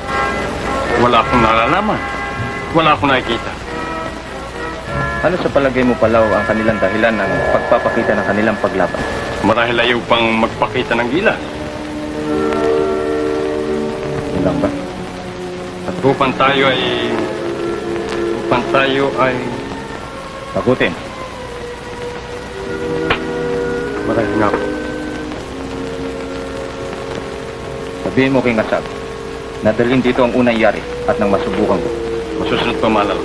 Wala akong nalalaman. Wala akong nakikita. Ano sa palagay mo, Palaw, ang kanilang dahilan ng pagpapakita ng kanilang paglaban? Marahil ayaw pang magpakita ng gilas. Lang ba? At upang tayo ay... Takutin. Marahil nga po. Sabihin mo kay Ngasag, nadalhin dito ang unang yari at nang masubukan ko. Masusunod pa malala.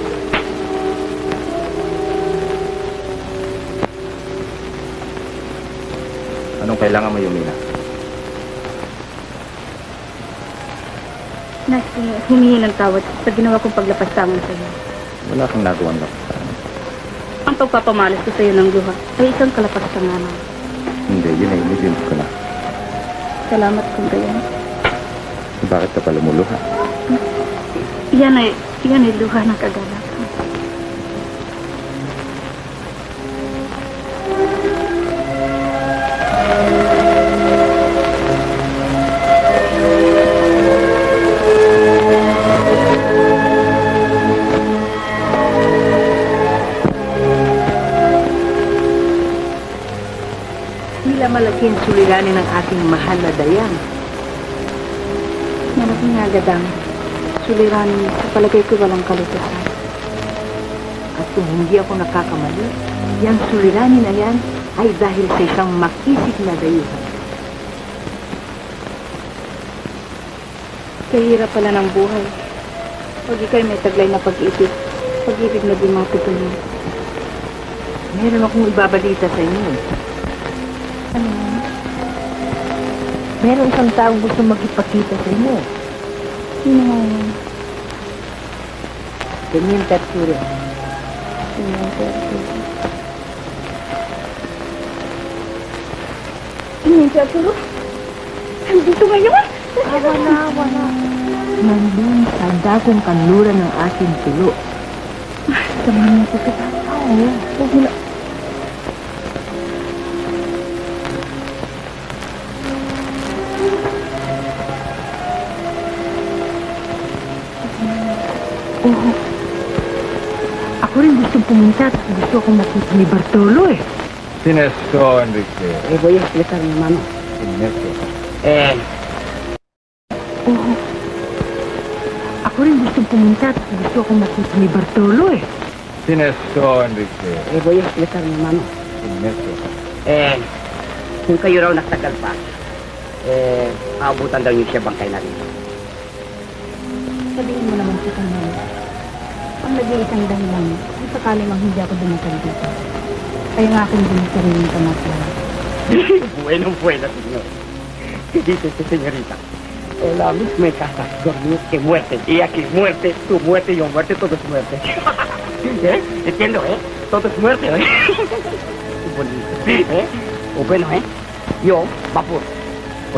Anong kailangan mo, Yumina? Humingi ng tawad sa ginawa kong paglapastangan sa iyo. Wala kang nagawang lang. Ang pagpapamalas ko sa iyo ng luha ay isang kalapastanganan. Hindi, yun ay inibig ko na. Salamat kung gayon. Bakit ka pa lumuluha? Yan ay luha ng kagalakan. Tila malaki ang suliranin ng ating mahal na dayang. Malaki nga, Gadang. Suliranin, sa palagay ko walang kalituhan. At kung hindi ako nakakamali, yung suliranin na yan ay dahil sa isang makisig na dayuhan. Sa hirap pala ng buhay. Pag ikaw'y may taglay na pag-ibig, pag-ibig na di matutuloy. Meron akong ibabalita sa inyo. Ano yan? Meron isang taong gusto magipakita sa inyo. Sino nga yan? Ganyan Tatsuro. Sino nga yan? Ganyan Tatsuro? Nandito ngayon? Wala. Nandun sa dagong kanluran ng ating tulo. Samahan niyo ko kita. Oo, huwag mo na. Oo. Ako rin gusto pumunta at gusto akong makita ni Bartolo eh. Tienes todo, Enrique. Voy a explicar, mi hermano. Oo. Ako rin gusto pumunta at gusto akong makita ni Bartolo eh. Tienes todo, Enrique. Voy a explicar, mi hermano. Kung kayo raw nagtagal pa, aabutan daw niyo siya bangkay na rin. Sabihin mo naman sa kanya. Ang nag-iisang dahilan, kung sakali mang hindi ako dumatal dito. Kaya nga aking din sariling kamatayan. Bueno, señor. Dice este señorita. La misma casa, dormir que muerte. Y aquí muerte, tu muerte, yo muerte, todo es muerte. ¿Eh? Entiendo, ¿eh? Todo es muerte, ¿eh? Bonito. ¿Eh? O bueno, ¿eh? Yo, vapor.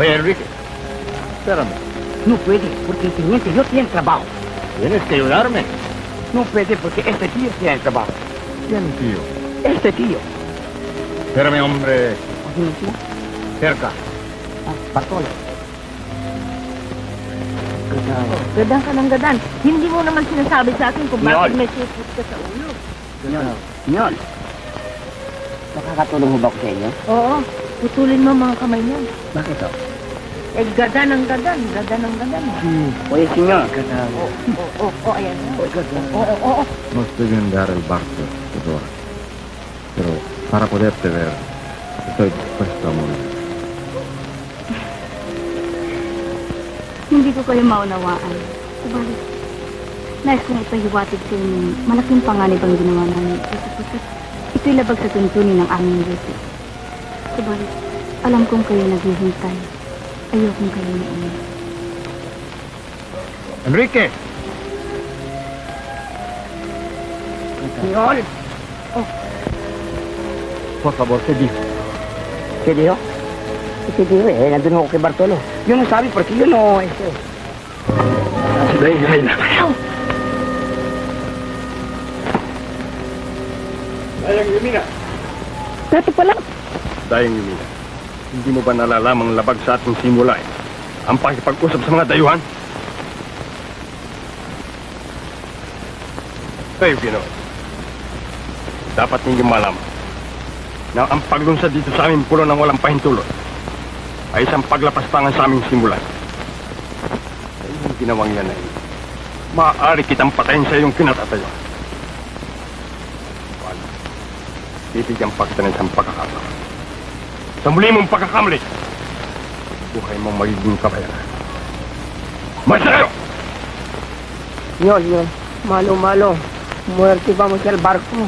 Oye, Enrique, espérame. No puede, porque el teniente yo tiene trabajo. Tienes que ayudarme. No puede, porque este tío tiene trabajo. ¿Quién, tío? Este tío. Espérame, hombre. ¿Quién tío? Cerca. Bartolo. Gadan ka ng gadan. Hindi mo naman sinasabi sa akin kung bakit may supot ka sa ulo. Senyor, makakatulong mo ba ako sa inyo? Oo, putulin mo mga kamay niyan. Bakit to? Eh, gada ng gada. Oye, senyor. Oo, ayan. Oo. No estoy bien dar el barco, Teodora. Pero para poderte ver, estoy dispuesto a morir. Hindi ko kayo maunawaan. Subalit, nais kong ipahiwatig sa inyo malaking panganib ang ginawa namin sapagkat ito'y labag sa tuntunin ng aming Diyos. Subalit, alam kong kayo naghihintay. Ayokong kayo nauna. Enrique! Senyor! Por favor, ¿qué dijo? ¿Qué dijo? ¿Qué dijo? Nandun ako kay Bartolo. Yun ang sabi, porque yun o, Reina. Dayang Yumina. Dati pa lang. Dayang Yumina. Hindi mo ba nalalamang labag sa ating simula ang pakipag-usap sa mga dayuhan? Kayo, Pinoy. Dapat ninyong malaman na ang paglunsad dito sa aming pulo ng walang pahintulot ay isang paglapastangan sa aming simulan. Ay, yung ginawang yan ay maaari kitang patayin sa iyong kinatatayo. Wala. Bibigyan pa kita ng isang pagkakataon. Sa muli mong pagkakamali, buhay mong magiging kabayaran. Marcha kayo! Yun. Malo. Muerte vamos al barco.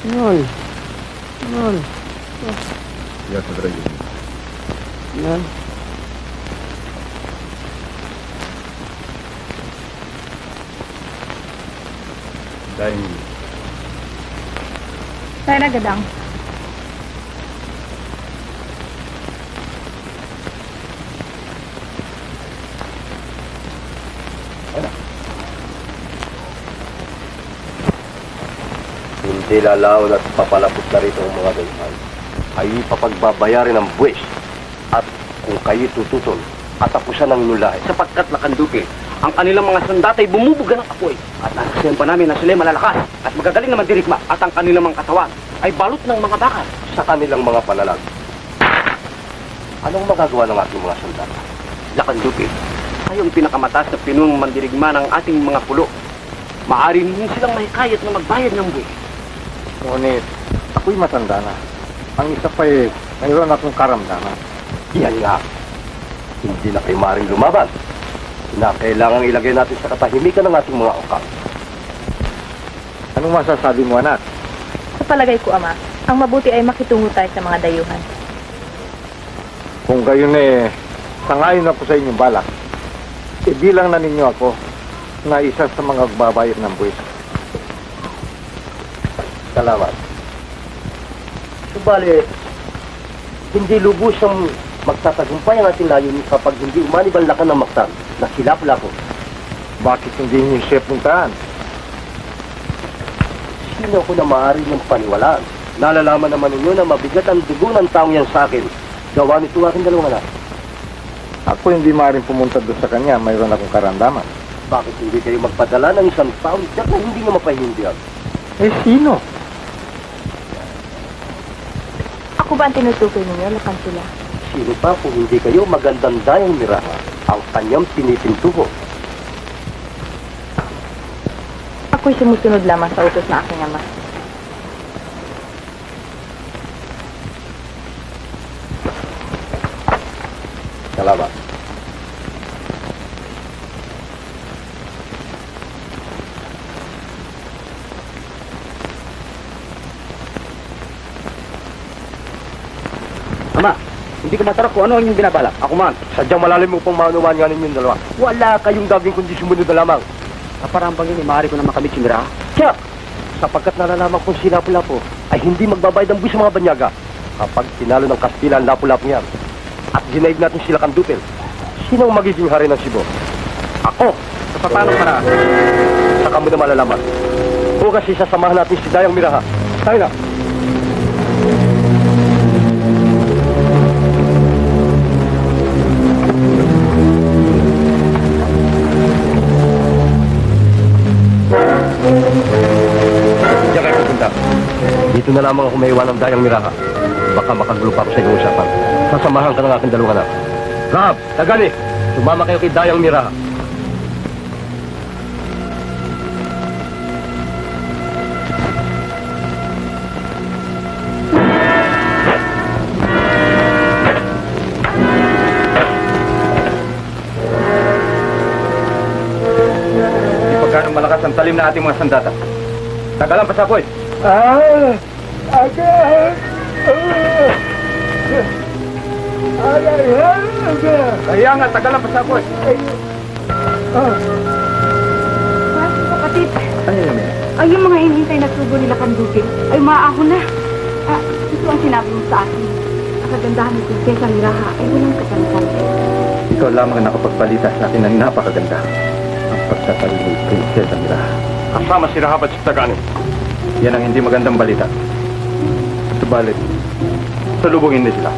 Yun. Ya te traigo. Yun. Dahil Tayo na, Gadang. Hindi lalaon at papalapot na rito ang mga dayuhan. Ay papagbabayarin ng buwis at kung kayo tututol at tapusan ng nulahe. Sapagkat lakanduki, ang kanilang mga sundata ay bumubuga ng apoy. At nasasayan pa namin na sila'y malalakas at magagaling naman dirigma at ang kanilang mga katawan ay balot ng mga bakal. Sa kanilang mga panalag. Anong magagawa ng ating mga sundata? Lakanduki, kayong pinakamataas na pinunong mandirigma ng ating mga pulo. Maaari ninyo silang mahikayat na magbayad ng buwis. Ngunit, ako'y matanda na. Ang isa pa mayroon akong karamdaman. Yan nga. Hindi na kayo maaaring lumaban. Kailangan ilagay natin sa katahimikan ng ating mga ukap. Anong masasabi mo, anak? Sa palagay ko, Ama, ang mabuti ay makitungo tayo sa mga dayuhan. Kung gayon sangayon ako sa inyong balak. Ibilang na ninyo ako na isa sa mga babayad ng buwis. Salamat. Subalit, hindi lubos ang magtatagumpay ang ating layunin kapag hindi umanibanlakan ng maktan na silap-lapo. Bakit hindi niyo siya puntaan? Sino ko na maaari ng paniwalaan? Nalalaman naman ninyo na mabigat ang dugo ng taong yan sa akin. Gawa nito aking dalawang anak. Ako hindi maaaring pumunta doon sa kanya. Mayroon akong karamdaman. Bakit hindi kayo magpadala ng isang taong tiyak na hindi nyo mapahindihan? Sino? Ako ba ang tinutukoy ninyo, Lakantula? Sino pa kung hindi kayo magandang dayang Miraha ang kanyang pinipintuho? Ako'y sumusunod lamang sa utos na aking ama. Salamat. Ama, hindi ko matarap kung ano ang inyong binabalak. Ako man. Sadyang malalim mo pong maunawaan nga ninyong dalawa. Wala kayong gagawin kundi sumunod na lamang. Kaparampang yun, maaari ko na makamit si Miraha. Tiyak! Sapagkat nalalaman kong si Lapu-Lapu ay hindi magbabayad ng buwis sa mga banyaga kapag tinalo ng Kastila ang Lapu-Lapu yan. At ginaig natin sila Kandupel. Sino ang magiging hari ng Cebu? Ako! Sa paano para? Saka mo na malalaman. Bukas isasamahan natin si Dayang Miraha. Tayo na! Diyan kayo pupunta. Dito na lamang ako may iwan ng Dayang Miraha. Baka makagulo pa ako sa inyong usapan. Sasamahan ka ng aking dalawang anak. Rahab, Tagali, sumama kayo kay Dayang Miraha. Ganong malakas ang talim na ating mga sandata. Tagalan pa sa apoy. Kaya nga, tagalan pa sa apoy. Kapatid, ay yung mga hinihintay na tubo nila Kandukin ay maahon na. Ito ang sinabi mo sa akin. Ang kagandahan ni Prinsesa Miraha ay walang kapansan. Ikaw lamang ang nakapagbalita sa akin ng napakaganda. Ang pagtatalo ni Prinsesa Miraha. Kasama si Rahab at si Tagani. Yan ang hindi magandang balita. Subalit, salubungin din sila.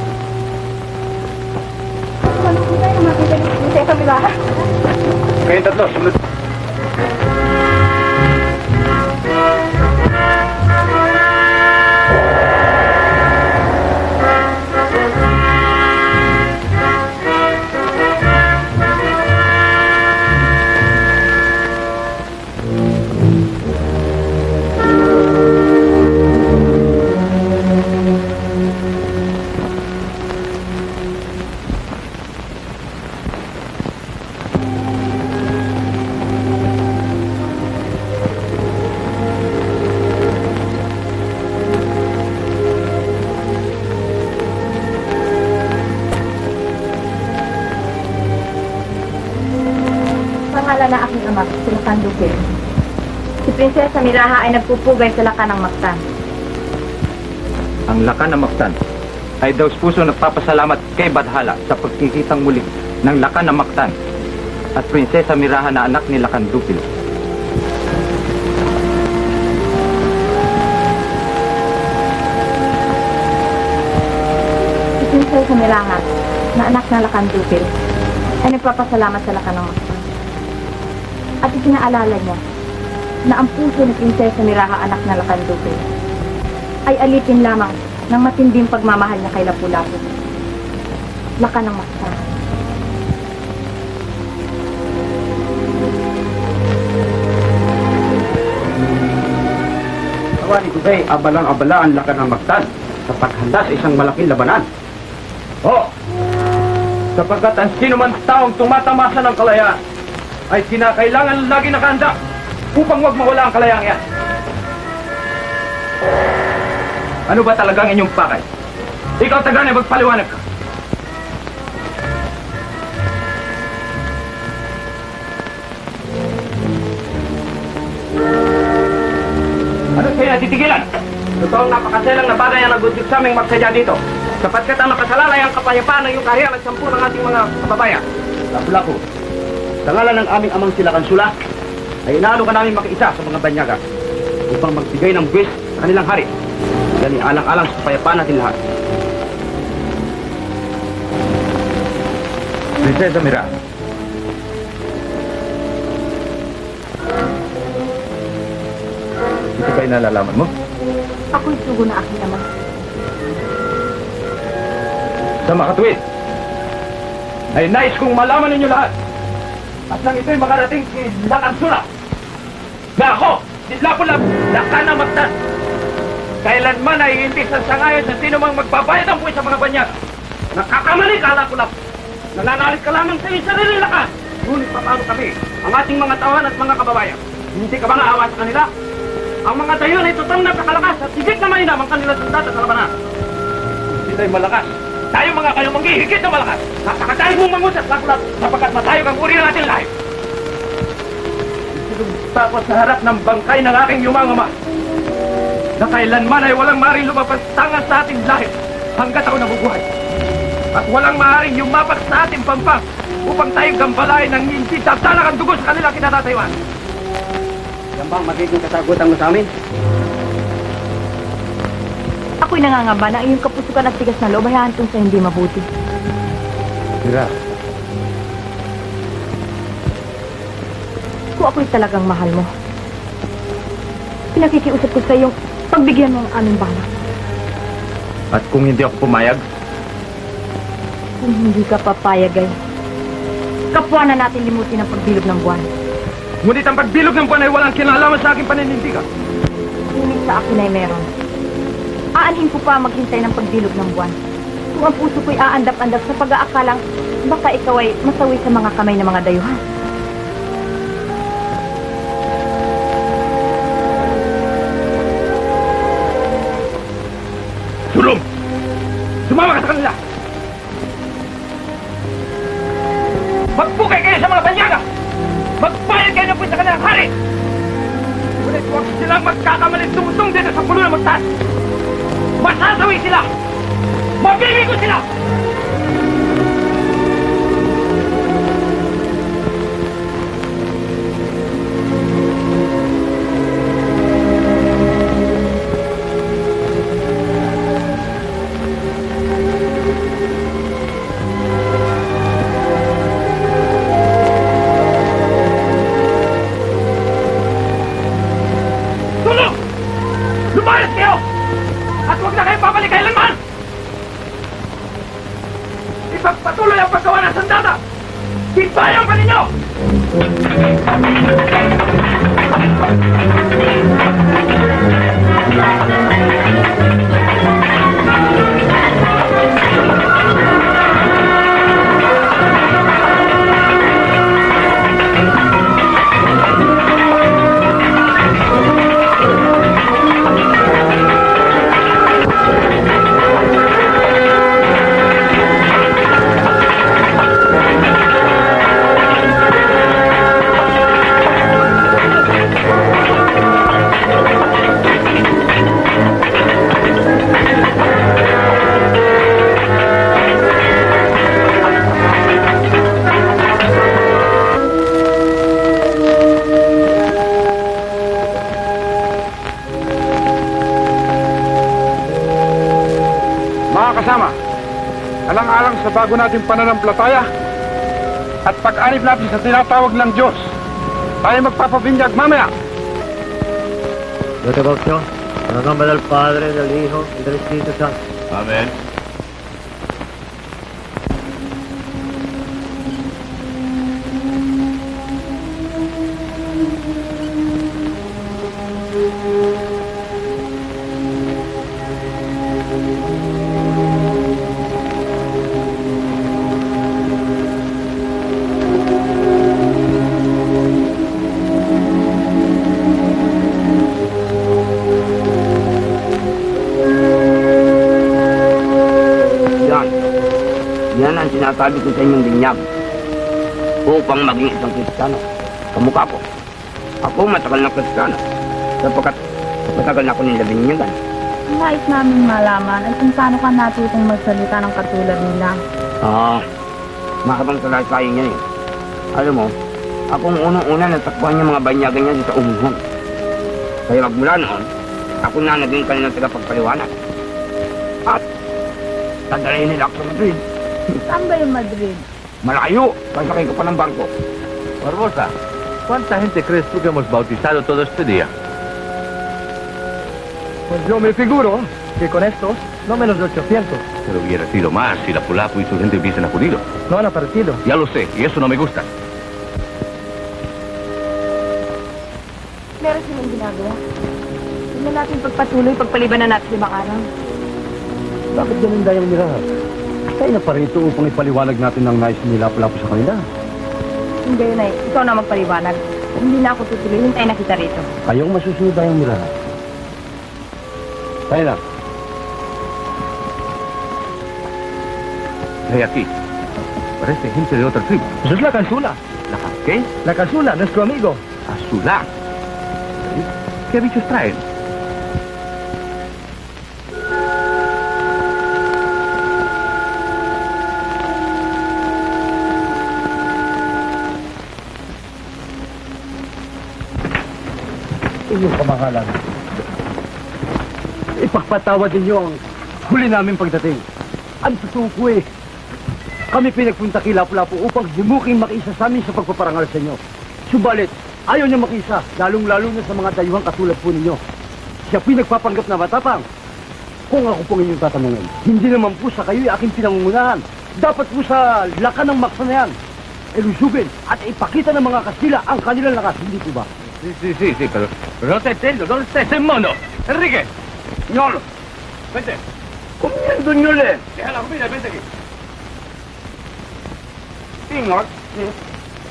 Ano ko tayo makita ni Prinsesa Miraha? Kayong tatlo, sumunod. Na aking ama, si Kandukin. Si Prinsesa Miraha ay nagpupugay sa Lakan ng Mactan. Ang Lakan ng Mactan ay daos puso nagpapasalamat kay Badhala sa pagkikitang muli ng Lakan ng Mactan at Prinsesa Miraha na anak ni Lakan Dupil. Si Prinsesa Miraha na anak ng Lakan Dupil ay nagpapasalamat sa Lakan ng Mactan. At isinaalala niya na ang puso ni Prinsesa Miraha anak na Lakan Dupil ay alipin lamang ng matinding pagmamahal niya kay Lapu-Lapu. Lakan ng Mactan. Awani ko kay abalang-abala ang Lakan ng Mactan sa paghanda sa isang malaking labanan. Sapagkat ang sino man taong tumatamasa ng kalayaan ay kinakailangan lagi nakahanda upang wag mawala ang kalayaan yan. Ano ba talagang inyong pakay? Ikaw, Tagani, magpaliwanag ka. Ano kayo natitigilan? Totoong napakaselang na bagay ang nagudyok sa aming magsadya dito. Sapagkat ang nakasalalay ang kapayapaan ng iyong kaharian at sampu ng ating mga kababayan. Lapu-Lapu, sa ngalan ng aming amang sila Kansula, ay inaano ka namin makiisa sa mga banyaga upang magbigay ng buwis sa kanilang hari. Yan ay alang-alang sa kapayapaan natin lahat. Prinsesa Miraha. Ito ba'y nalalaman mo? Ako'y sugo na aking ama. Sa makatuwid, ay nais kong malaman ninyo lahat at nang ito'y makarating si Lakansula na ako, si Lapu-Lapu, Lakan ng Mactan, kailanman ay hindi sasangayon sa sino mang magbabayad ang buhay sa mga banyak. Nakakamali ka, Lapu-Lapu. Nananalig ka lamang sa iyong sarili, Lakan. Ngunit paano kami, ang ating mga tawan at mga kababayan? Hindi ka ba naawa sa kanila? Ang mga dayon ay totoong napakalakas at higit na mainam ang kanilang sundata sa labanan. Sila'y malakas. Tayo mga kayong manghihigit na malakas. Napakatayo mong mangusat, Lapu-Lapu, sapagkat matayog ang uri ng ating lahi. Tapos sa harap ng bangkay ng aking yumang ama, na kailanman ay walang maaaring lumabas tangan sa ating lahi hanggat ako nabubuhay. At walang maaaring yumapak sa ating pampang upang tayong gambalain ng hindi dasanak ang dugo sa kanilang kinatatayuan. Yan ba ang magiging kasagutan mo sa amin? Ako'y nangangamba na ang iyong kapusukan at tigas na loob ay hahantong sa hindi mabuti. Mira. Kung ako'y talagang mahal mo, pinakikiusap ko sa iyong Pagbigyan mo ang aming balak. At kung hindi ako pumayag, Kung hindi ka papayag ay kapwa na natin limutin ang pagbilog ng buwan. ngunit ang pagbilog ng buwan ay walang kinalaman sa aking paninindigan. Ngunit sa akin ay meron. Aanhin ko pa maghintay ng pagbilog ng buwan. Kung ang puso ko'y aandap-andap sa pag-aakalang baka ikaw ay masawi sa mga kamay ng mga dayuhan. Sulong! Sumama ka sa kanila! Magbukay kayo sa mga banyaga! Magbayad kayo ng buwis sa kanilang hari! Ngunit huwag silang magkakamaling tumutong dito sa pulo ng magtaas! Masasawi sila! Mabibigo sila! Lumayas kayo! At huwag na kayong babalik kailanman! Ipagpatuloy ang paggawa ng sandata! Tibayan pa ninyo! Kasama, alang-alang sa bago nating pananampalataya at pag-anib natin sa tinatawag ng Diyos, tayo magpapabinyag mamaya. Yo te bautizo en el nombre del Padre, del Hijo y del Espíritu Santo. Amén. Yan ang sinasabi ko sa inyong binyag upang maging isang Kristiyano. Kamukha ko. Ako matagal na Kristiyano sapagkat matagal na ako nila binyagan. Ang nais namin malaman ay kung paano ka natutong magsalita ng katulad nila. Mahabang salaysay niya eh. Alam mo, akong unang-una natakbuhan yung mga banyagan niya sa umuhon. Kaya magmula noon, ako na naging kanilang tagapagpaliwanag. At dadalhin nila ako sa Madrid. Saan ba yung Madrid? Malayo, sasakay ko pa ng barko. Barbosa, ¿cuánta gente crees tú que hemos bautizado todo este día? Pues yo me figuro que con estos, no menos de 800. Pero hubiera sido más si la Pulapu y su gente hubiesen acudido. No han aparecido. Ya lo sé, y eso no me gusta. Meron silang ginagawa. Huwag na natin pagpatuloy, pagpaliban na natin 5 araw. Bakit ganun dayang mirahan? Tayo na pa rito upang ipaliwanag natin ang nais nila Lapu-Lapu sa kanila. Hindi, Nay. Ikaw na magpaliwanag. Hindi na ako tutuloy. Hintay na kita rito. Kayong masusunod dayang mirahan. Tayo na. Hay aquí. Parece gente de otra tribu. Pues es la Calzula. ¿La qué? La Calzula, nuestro amigo. Azulá. ¿Qué bichos traen? Inyong kamahalan. Ipagpatawad ninyo ang huli namin pagdating. Ang totoo ko eh. Kami pinagpunta kay Lapu-Lapu upang bumuking makiisa sa amin sa pagpaparangal sa inyo. Subalit, ayaw niya makiisa, lalong-lalo na sa mga dayuhang katulad po ninyo. Siya po'y nagpapanggap na matapang. Kung ako pong inyong tatanungin, hindi naman po sa kayo'y aking pinangungunahan. Dapat po sa lakan ng maksa na yan, elusubin at ipakita ng mga Kastila ang kanilang lakas, hindi po ba? Sí, pero no te entiendo. ¿Dónde está ese mono? Enrique, ñolo, vente. Comiendo, ñole! Deja la comida, vente aquí. Señor.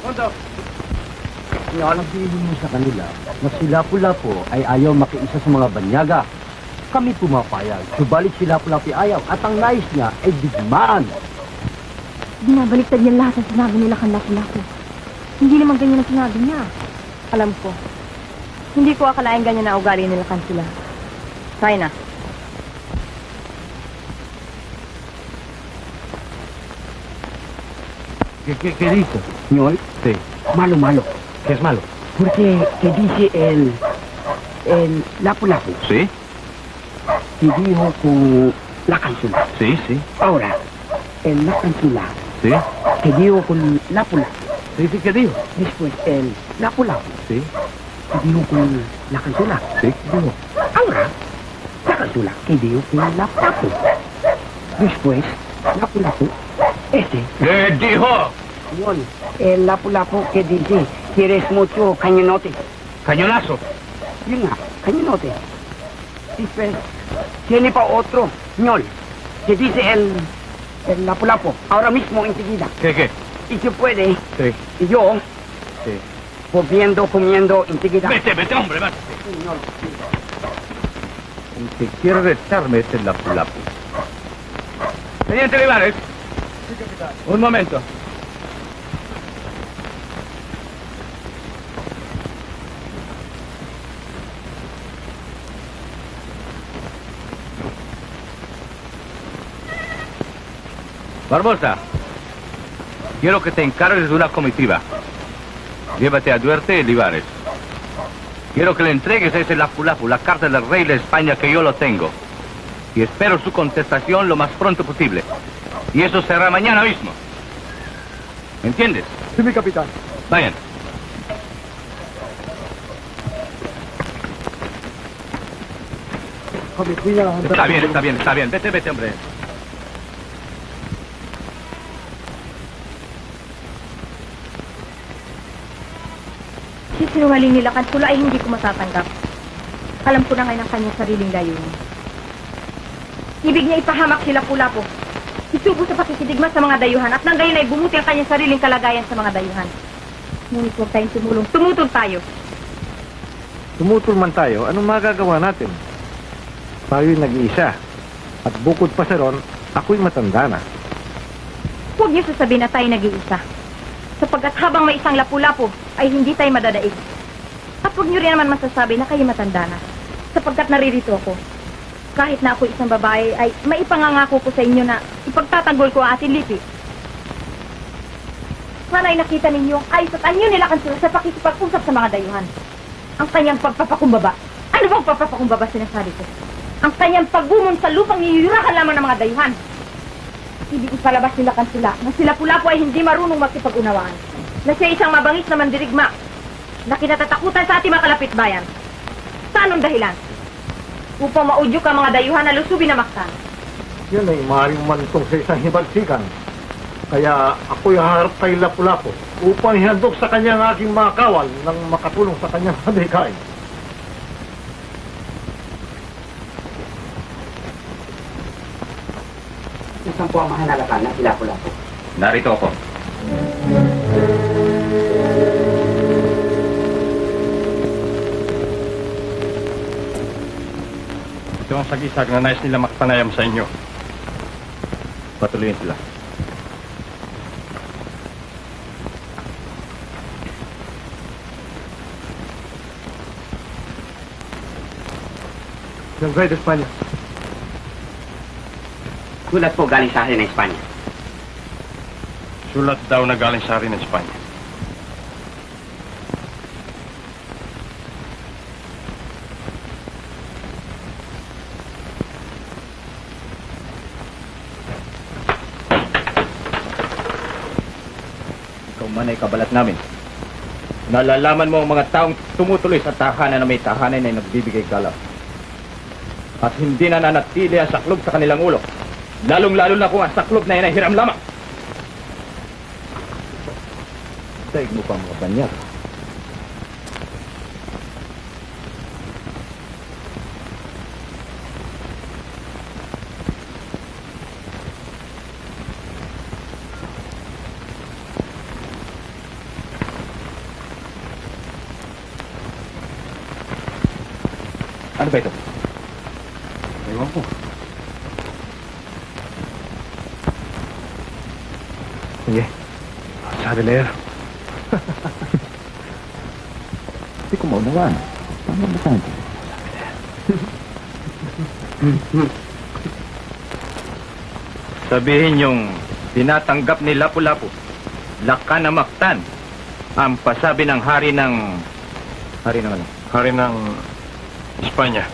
¿Cuánto? Sabihin mo sa kanila na si Lapu-Lapu ay ayaw makiisa sa mga banyaga. Kami pumapayag, subalit si Lapu-Lapu ayaw at ang nais niya ay digmaan. Binabaliktad niya lahat ng sinabi nila kan Lapu-Lapu. Hindi naman ganyan ang sinabi niya. Alam ko. Hindi ko akalain ganyan na ugali nila kan sila. Try na. ¿Qué dice? Señor, sí. Malo. ¿Qué es malo? Porque que dice el Lapu-Lapu. Sí, Y dijo con la cansula. sí. Ahora, el la cansula. Sí, Que dijo con Lapu-Lapu. sí, ¿qué dijo? Después el Lapu-Lapu. Sí, Que dijo con la cansula. sí. Dijo, ahora, la cansula. Que dijo con Lapu-Lapu. Después, Lapu-Lapu. ¿Qué dijo? Señor, el Lapu-Lapu que dice, quieres mucho cañonote. Cañonazo. Yun nga, cañonote. Después, tiene pa otro, señor, que dice el Lapu-Lapu, ahora mismo enseguida. ¿Qué? Y se puede, Sí. y yo, Sí. comiendo enseguida. Vete, hombre, vete. Señor, El que quiere retarme es el Lapu-Lapu. Teniente Olivares. Un momento. Barbosa, quiero que te encargues de una comitiva. Llévate a Duarte y Olivares. Quiero que le entregues a ese Lapu-Lapu la carta del rey de España que yo lo tengo. Y espero su contestación lo más pronto posible. Y eso será mañana mismo. ¿Me entiendes? sí, mi capitán. Vayan. Está bien. Vete, hombre. Si sinungaling nila Kansula ay hindi ko matatanggap. Alam ko na ngayon ang kanyang sariling layunin. Ibig niya ipahamak si Lapu-Lapu. Isubo sa pakikidigma sa mga dayuhan at nang gayon ay bumuti ang kanyang sariling kalagayan sa mga dayuhan. Ngunit huwag tayong tumulong. Tumutol tayo. Tumutol man tayo, anong magagawa natin? Tayo'y nag-iisa. At bukod pa sa ron, ako'y matanda na. Huwag niyo sasabihin na tayo nag-iisa. Sapagkat habang may isang Lapu-Lapu, ay hindi tayo madadaig. At huwag niyo rin naman masasabi na kayo matanda na. Sapagkat naririto ako. Kahit na ako isang babae, ay maipangangako ko sa inyo na ipagtatanggol ko ang ating lipi. Sana'y nakita ninyo ang ayos at anyo nila Kansula sa pakikipag-usap sa mga dayuhan. Ang kanyang pagpapakumbaba. Ano bang pagpapakumbaba sinasabi ko? Ang kanyang pagbumon sa lupang niyuyurakan lamang ng mga dayuhan. Ibig ipalabas nila Kansula na si Lapu-Lapu ay hindi marunong makipag-unawaan. Na siya isang mabangis na mandirigma na kinatatakutan sa ating mga kalapit-bayan. Sa anong dahilan? Upang maudyok ang mga dayuhan na lusubin na maktan. Yan ay maaaring mantong sa isang hibagsikan. Kaya ako'y haharap kay Lapu-Lapu upang ihandog sa kanya ang aking mga kawal nang makatulong sa kanyang hadikain. Saan po ang mahalalakan na si Lapu-Lapu? Narito ako. Ito ang sagisag na nais nila makapanayam sa inyo. Patuloyin sila. Yung Rey de España. Sulat po galing sa akin ng Espanya. Sulat daw na galing sa rin ng Espanya. Ikaw man ay kabalat namin. Nalalaman mo ang mga taong tumutuloy sa tahanan na may tahanan ay nagbibigay galak. At hindi na nanatili ang saklob sa kanilang ulo. Lalong-lalo na kung ang saklob na yan ay hiram lamang. Daig mo pa mga banyag. Ano ba ito? Ewan ko. Sige. Sabi na yan. Hindi ko maunawaan. Paano ba saan? Sabihin yung tinatanggap ni Lapu-Lapu, Lakan na Mactan, ang pasabi ng hari ng... Hari ng ano? Hari ng Espanya.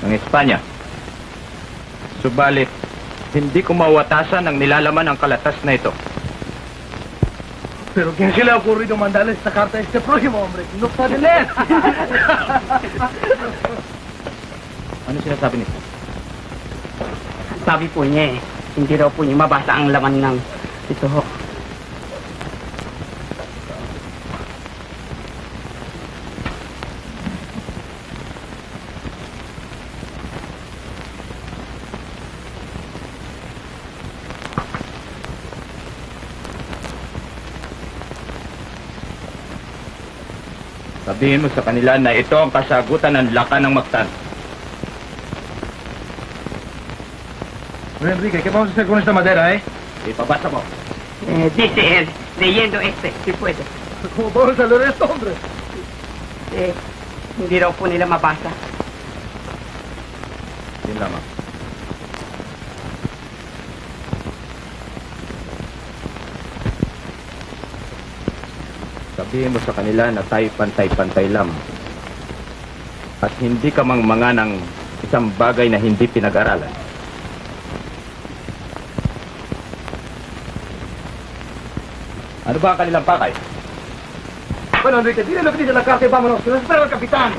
Ng Espanya. Subalit, hindi ko mawatasan ang nilalaman ng kalatas na ito. Pero ¿quién se le ha ocurrido mandarle esta carta a este prójimo, hombre? No sabe leer. Ano sinasabi nito? Sabi po niya hindi raw po niya mabasa ang laman ng ito ho. Sabihin mo sa kanila na ito ang kasagutan ng Lakan ng Mactan. Bueno, Enrique, ¿qué vamos a hacer con esta madera, eh? Ipabasa mo. Dice él, leyendo si puede. ¿Cómo vamos a leer esto, hombre? Hindi raw po nila mabasa. Yun lamang. Sabihin mo sa kanila na tayo pantay-pantay lamang. At hindi ka mangmanga ng isang bagay na hindi pinag-aralan. Ano ba ang kanilang pakay? Bueno, Enrique, dile lo que dice la carta y vámonos, que nos espera el capitán.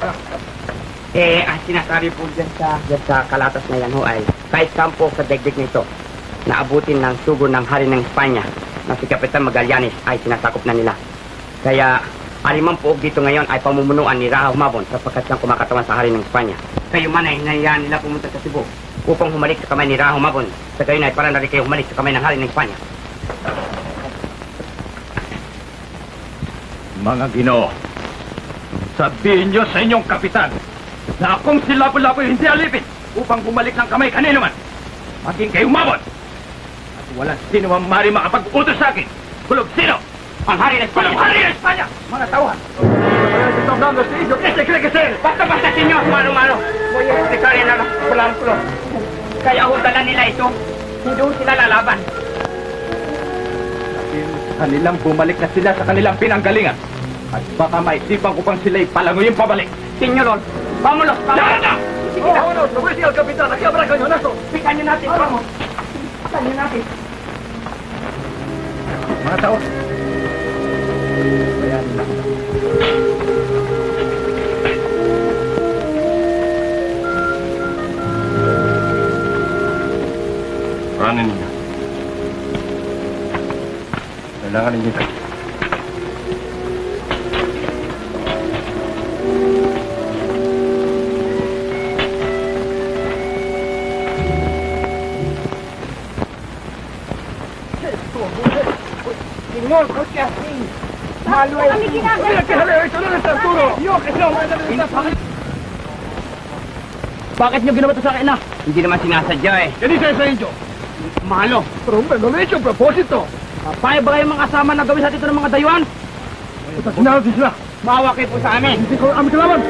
Ang sinasabi po dyan sa kalatas na yan ho ay kahit kampo sa degdeg nito na abutin ng sugo ng hari ng Espanya na si Kapitan Magallanes ay sinasakop na nila. Kaya alimang puog dito ngayon ay pamumunuan ni Raha Humabon sapagkat siyang kumakatawan sa hari ng Espanya. Kayo man ay naiyan nila pumunta sa Cebu upang humalik sa kamay ni Raha Humabon. Sa gayon ay para na rin kayo humalik sa kamay ng hari ng Espanya. Mga Ginoo, sabihin niyo sa inyong kapitan na akong si Lapu-Lapu hindi alipin upang bumalik ng kamay kanino man. Maging kayo Humabon. At walang sino ang mari makapag-utos sa akin. Kulog sino? Ang hari ng Espanya! Kulog hari ng Espanya! Mga tauhan! Está hablando este hijo, ¿qué se cree que es él? Basta senyor, malo-malo. Voy a explicarle na pulang pulo. Kaya huldalan nila ito. Hindi sila lalaban. Kanilang bumalik na sila sa kanilang pinanggalingan. At baka maisipan ko pang sila'y palangoyin pabalik. Senyor, vámonos, Tara na! Sige na. Vámonos, lo voy a decir al capitán, aquí habrá cañonazo. Pikan nyo natin, vamos. Pikan nyo natin. Mga tao. Ranin ninyo. Kailangan ninyo ito. Senyor, ¿por qué así? Malo es. Mira que jale, eso no es Arturo. Yo que no, Bakit nyo ginawa ito sa akin na? Hindi naman sinasadya eh. ¿Qué dice ese indio? Malo. Pero hombre, no lo he hecho a propósito. Paano ba kayong mga kasama na gawin sa dito ng mga dayuhan? Asesinados sila. Maawa kayo po sa amin. Hindi ko amin kalaban.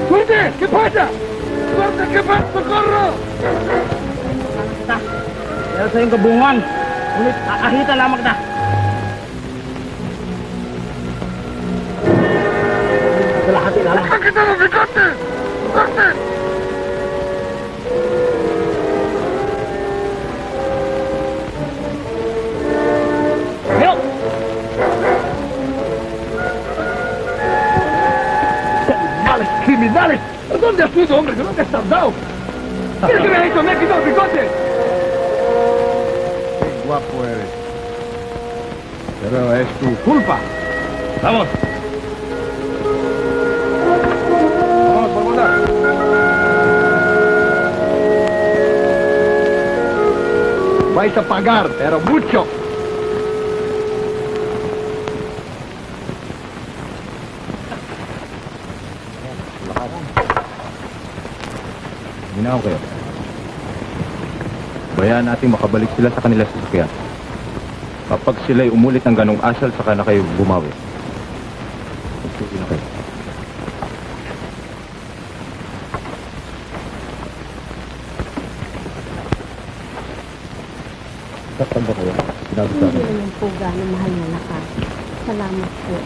¡Suerte! ¿Qué pasa? ¡Suerte! ¿Qué pasa? ¡Socorro! Meron sa iyong kabungan. Ngunit aahita lamang na. Kalahati na lang. ¡Aquí está la picante! ¡Suerte! Pero, ¿Dónde has ido, hombre? ¿Dónde has tardado? ¿Qué es que me ha hecho? Me ha quitado el bigote. Qué guapo eres. Pero es tu culpa. Vamos. Vamos, por volar. Vais a pagar, pero mucho. Minaw kayo. Bayaan natin makabalik sila sa kanila sasakyan. Kapag sila'y umulit ng ganong asal, saka na kayo bumawi. Magsugi na kayo. Saktan ba kayo? Sinabi sa akin. Hindi naman po gano'ng mahal na lakas. Salamat po.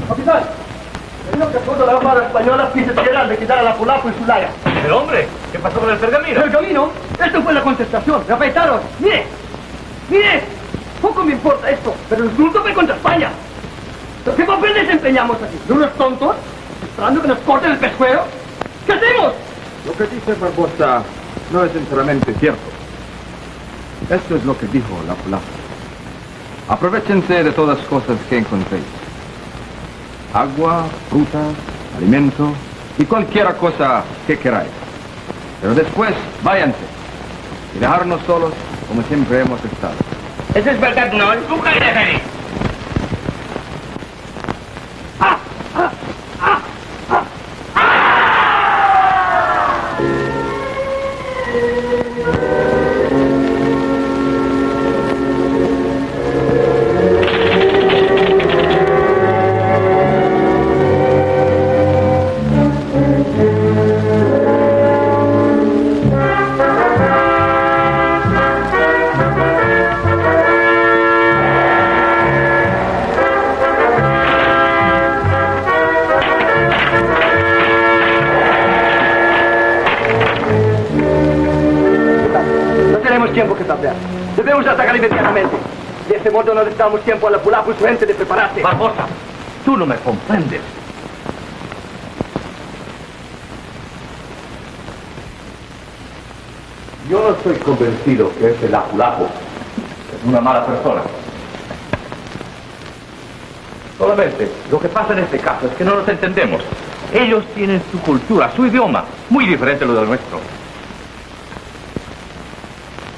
Capitán, creo que toda la Armada Española pide general de quitar a Lapu-Lapu y su laya. Pero hombre, ¿qué pasó con el pergamino? ¿Pergamino? Esto fue la contestación. Afeitaros. ¡Mire! ¡Mire! Poco me importa esto, pero el asunto fue contra España. ¿Qué papel desempeñamos aquí? ¿De unos tontos? ¿Esperando que nos corten el pescuezo? ¿Qué hacemos? Lo que dice Barbosa no es enteramente cierto. Esto es lo que dijo Lapu-Lapu. Aprovechense de todas las cosas que encontréis. Agua, frutas, alimento y cualquier cosa que queráis. Pero después, váyanse y dejarnos solos como siempre hemos estado. Eso es verdad, ¿no? ¡Busca el referí! Tiempo que perder. Debemos atacar inmediatamente. De este modo no les damos tiempo a Lapu-Lapu y su gente de prepararse. Barbosa, tú no me comprendes. Yo no estoy convencido que ese Lapu-Lapu es una mala persona. Solamente, lo que pasa en este caso es que no nos entendemos. Ellos tienen su cultura, su idioma, muy diferente a lo del nuestro.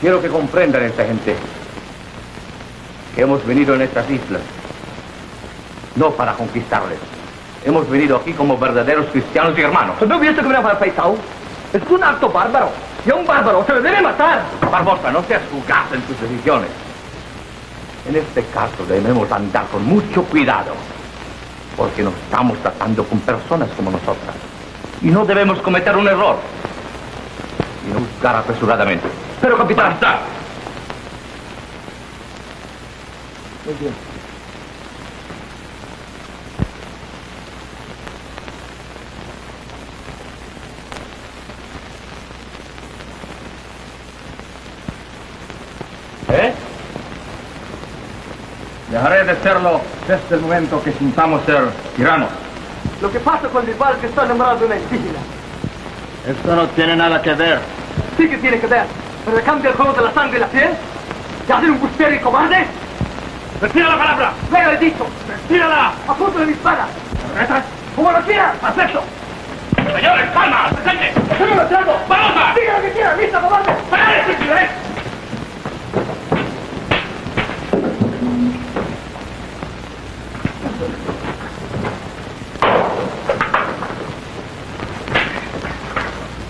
Quiero que comprendan esta gente que hemos venido en estas islas no para conquistarles. Hemos venido aquí como verdaderos cristianos y hermanos. ¿No viste que me han afeitado? Es un acto bárbaro. Y a un bárbaro se le debe matar. Barbosa, no seas fugaz en tus decisiones. En este caso debemos andar con mucho cuidado, porque nos estamos tratando con personas como nosotras. Y no debemos cometer un error y no juzgar apresuradamente. Pero, capitán... ¡Basta! Muy bien. Dejaré de serlo desde el momento que sintamos ser tiranos. Lo que pasa con el rival que está enamorado de una indígena. Esto no tiene nada que ver. Sí que tiene que ver. Pero le cambia el juego de la sangre y la piel. ¿Y hacer un bustero y cobarde? ¡Retira la palabra! ¡Venga, he dicho! ¡Retírala! ¡A punto de mi espada! ¿Retas? ¡Como lo quiera! ¡Perfecto! ¡Señores, calma! ¡Presente! ¡Estoy mostrando! ¡Vamos! ¡Diga lo que quiera! ¡Lista, cobarde! ¡Para eso, ¿eh?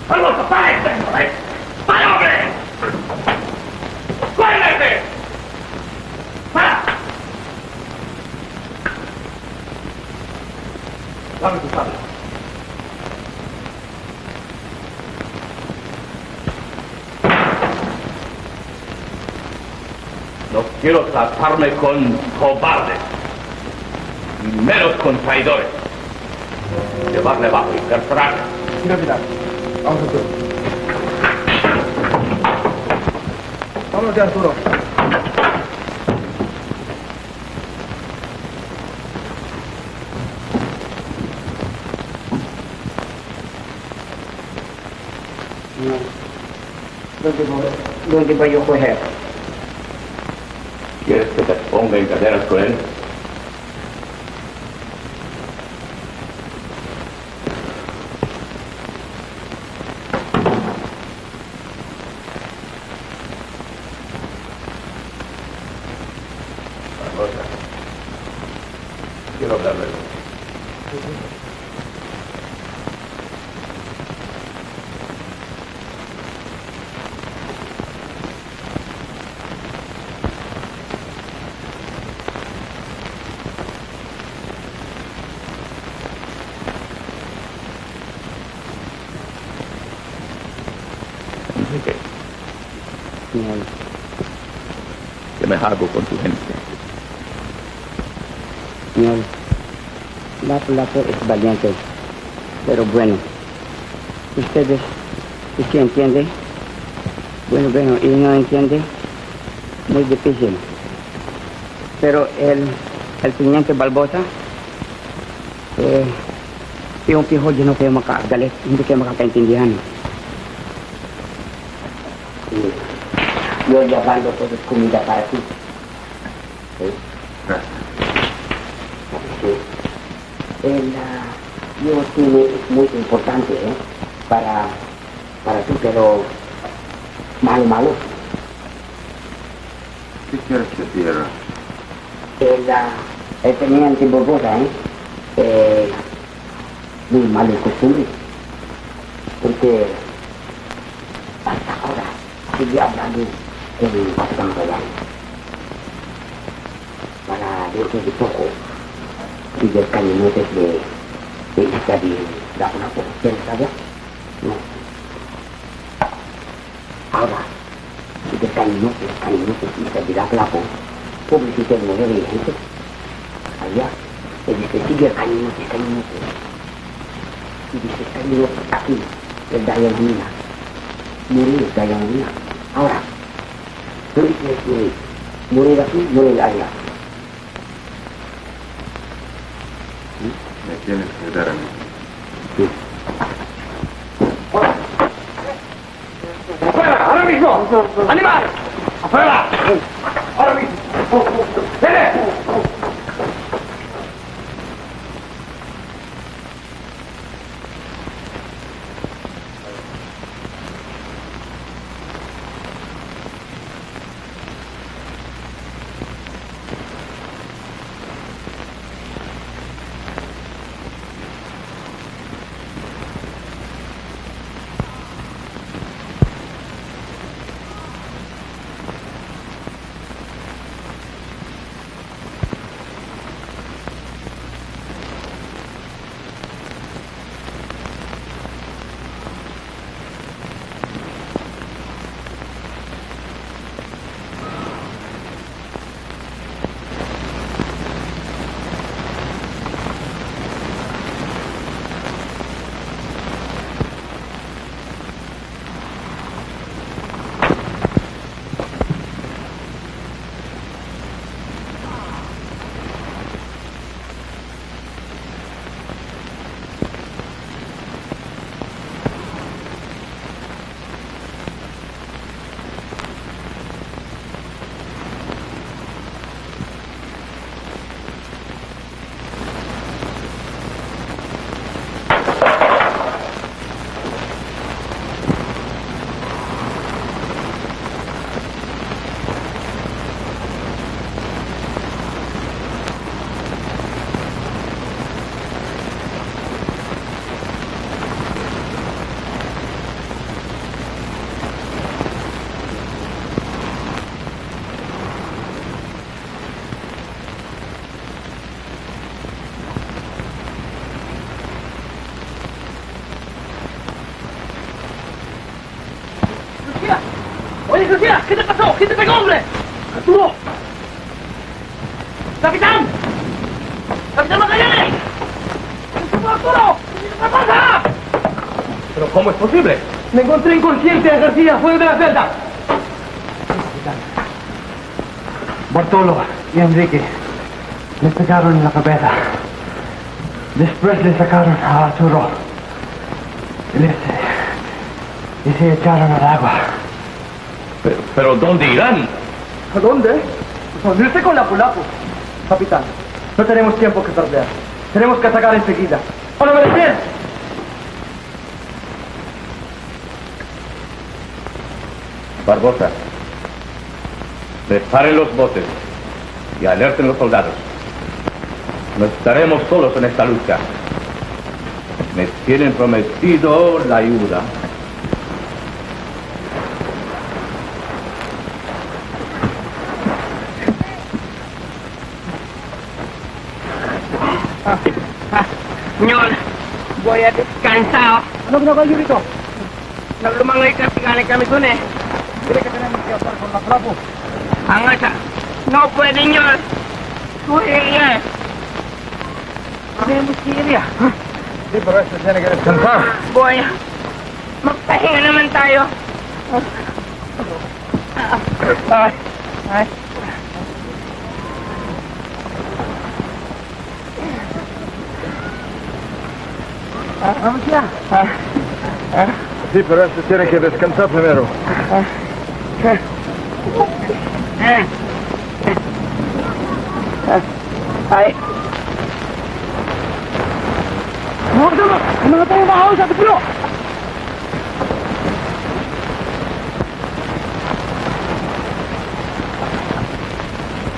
¡Vamos, para este! ¡Para, hombre! ¡Cuélgate! ¡Para! Dame tu sable. No quiero tratarme con cobardes, y menos con traidores. Llevarle abajo y cercenarle. Sí, capitán. Vamos, Arturo. Vámonos, Arturo. ¿Dónde voy a coger? ¿Quieres que te ponga en cadenas con él? Barbosa, quiero hablarle. Enrique, ¿qué me hago con tu gente? Señor, Lapu-Lapu es valiente, pero bueno. ¿Ustedes sí entienden? Bueno, y no entiende. Muy difícil. Pero el teniente Barbosa, yung pihodyo na kayo makagalit, hindi kayo makakaintindihan. Yo llevando toda comida para ti. ¿Sí? Yo tiene es muy importante para ti, pero malo. ¿Qué quieres decir? El teniente Barbosa, muy malo costumbre, porque hasta ahora sigue hablando en castellano. Para dentro de poco, sigue el cañones de esta de Lapu-Lapu. ¿Quieres saber? No. Ahora, sigue el cañones de esta de Lapu-Lapu. Publicidad de mujeres y gente. Allá, se dice, sigue el cañones. Y dice, cañones aquí, el Dayanina. Morir Dayanina. Ahora, tú quieres morir. Morir aquí, morir allá. Me tienes que dar a mí. Sí. ¡Afuera! ¡Ahora mismo! ¡Animal! ¡Afuera! ¡Ahora mismo! ¡Viene! ¿Qué te pasó? ¿Quién te pegó, hombre? ¡Arturo! ¡Capitán! ¡Capitán Magallanes! ¡Arturo! ¿Qué pasa? ¿Pero cómo es posible? Me encontré inconsciente, García, fuera de la celda. Bartolo y Enrique le pegaron en la cabeza. Después le sacaron a Arturo y se echaron al agua. Pero ¿dónde irán? ¿A dónde? Pues irse con Lapu-Lapu. Capitán, no tenemos tiempo que perder. Tenemos que atacar enseguida. ¡Para obedecer! Barbosa, preparen los botes y alerten los soldados. No estaremos solos en esta lucha. Me tienen prometido la ayuda. Señor, voy a descansar. Ano ginagawa niyo rito? Naglumangay kami dun eh. Hindi ka na nagsiyapar con Lapu-Lapu. Asa? No pwede, señor. Suhiya. Tenemos que ir ya. Sí, pero esto tiene que descansar. Boy, magpahinga naman tayo. Ay. Vamos ya. Sí, pero esto tiene que descansar primero. Ay. Ano tayo mahaw sa tulo?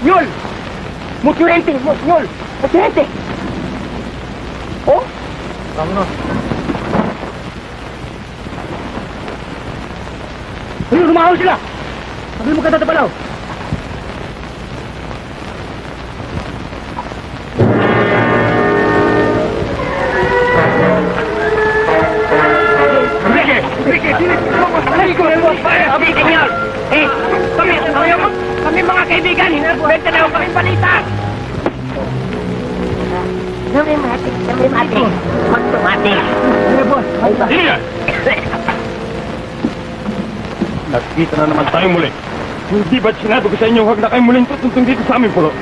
Yul! Muturente! Yul! Muturente! Oh? Vámonos. Ayun, lumahaw sila! Sabi mo ka tatabalaw. Sabi, senyor! Eh, kami mga kaibigan, benta na kami balita! Namimati. Magtumati. Ilian! Nagkita na naman tayo muli. Hindi ba't sinabi ko sa inyo huwag na kayo muling tutuntong dito sa aming pulo?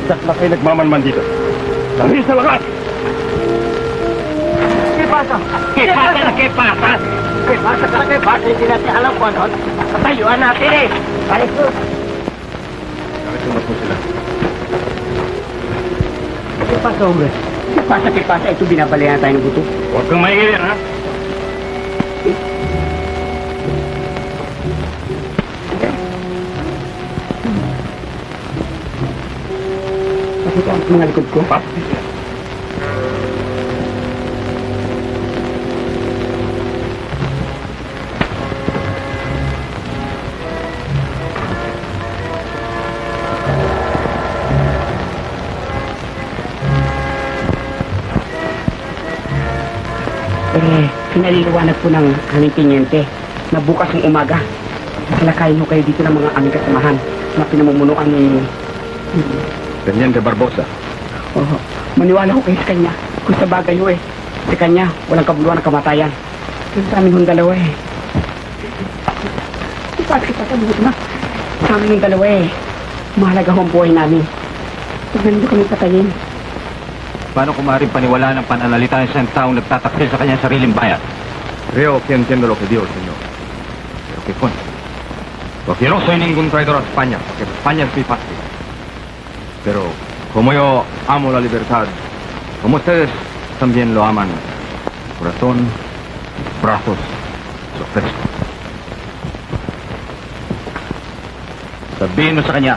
Sat na kayo nagmamanman dito. Langis sa lakas! ¿Qué pasa? ¿Qué pasa? Hindi natin alam kung ano. Patayuan natin eh. Narito na po sila. ¿Qué pasa, hombre? ¿Qué pasa? Ito binabalayan tayo ng buto. Huwag kang maingilin, ha? Bakit ang mga likod ko? Pinaliliwanag po ng aming tinyente na bukas ng umaga salakayin ho kayo dito ng mga aming kasamahan na pinamumunuan ni... Teniente Barbosa. Oo. Maniwala ho kayo sa kanya. Kung sa bagay ho eh. Sa kanya, walang kabuluhan ng kamatayan. Pero sa amin hong dalawa eh. Kita buto na. Sa amin hong dalawa eh. Mahalaga ho ang buhay namin. Huwag na nito kami patayin. Paano kung maaaring paniwalaan ang pananalita ng isang taong nagtataksil sa kanyang sariling bayan? Creo que entiendo lo que digo, señor. Pero qué fue. Porque yo no soy ningún traidor a España, porque España es mi patria. Pero como yo amo la libertad, como ustedes también lo aman, corazón, brazos, los ofrezco. Sabihin mo sa kanya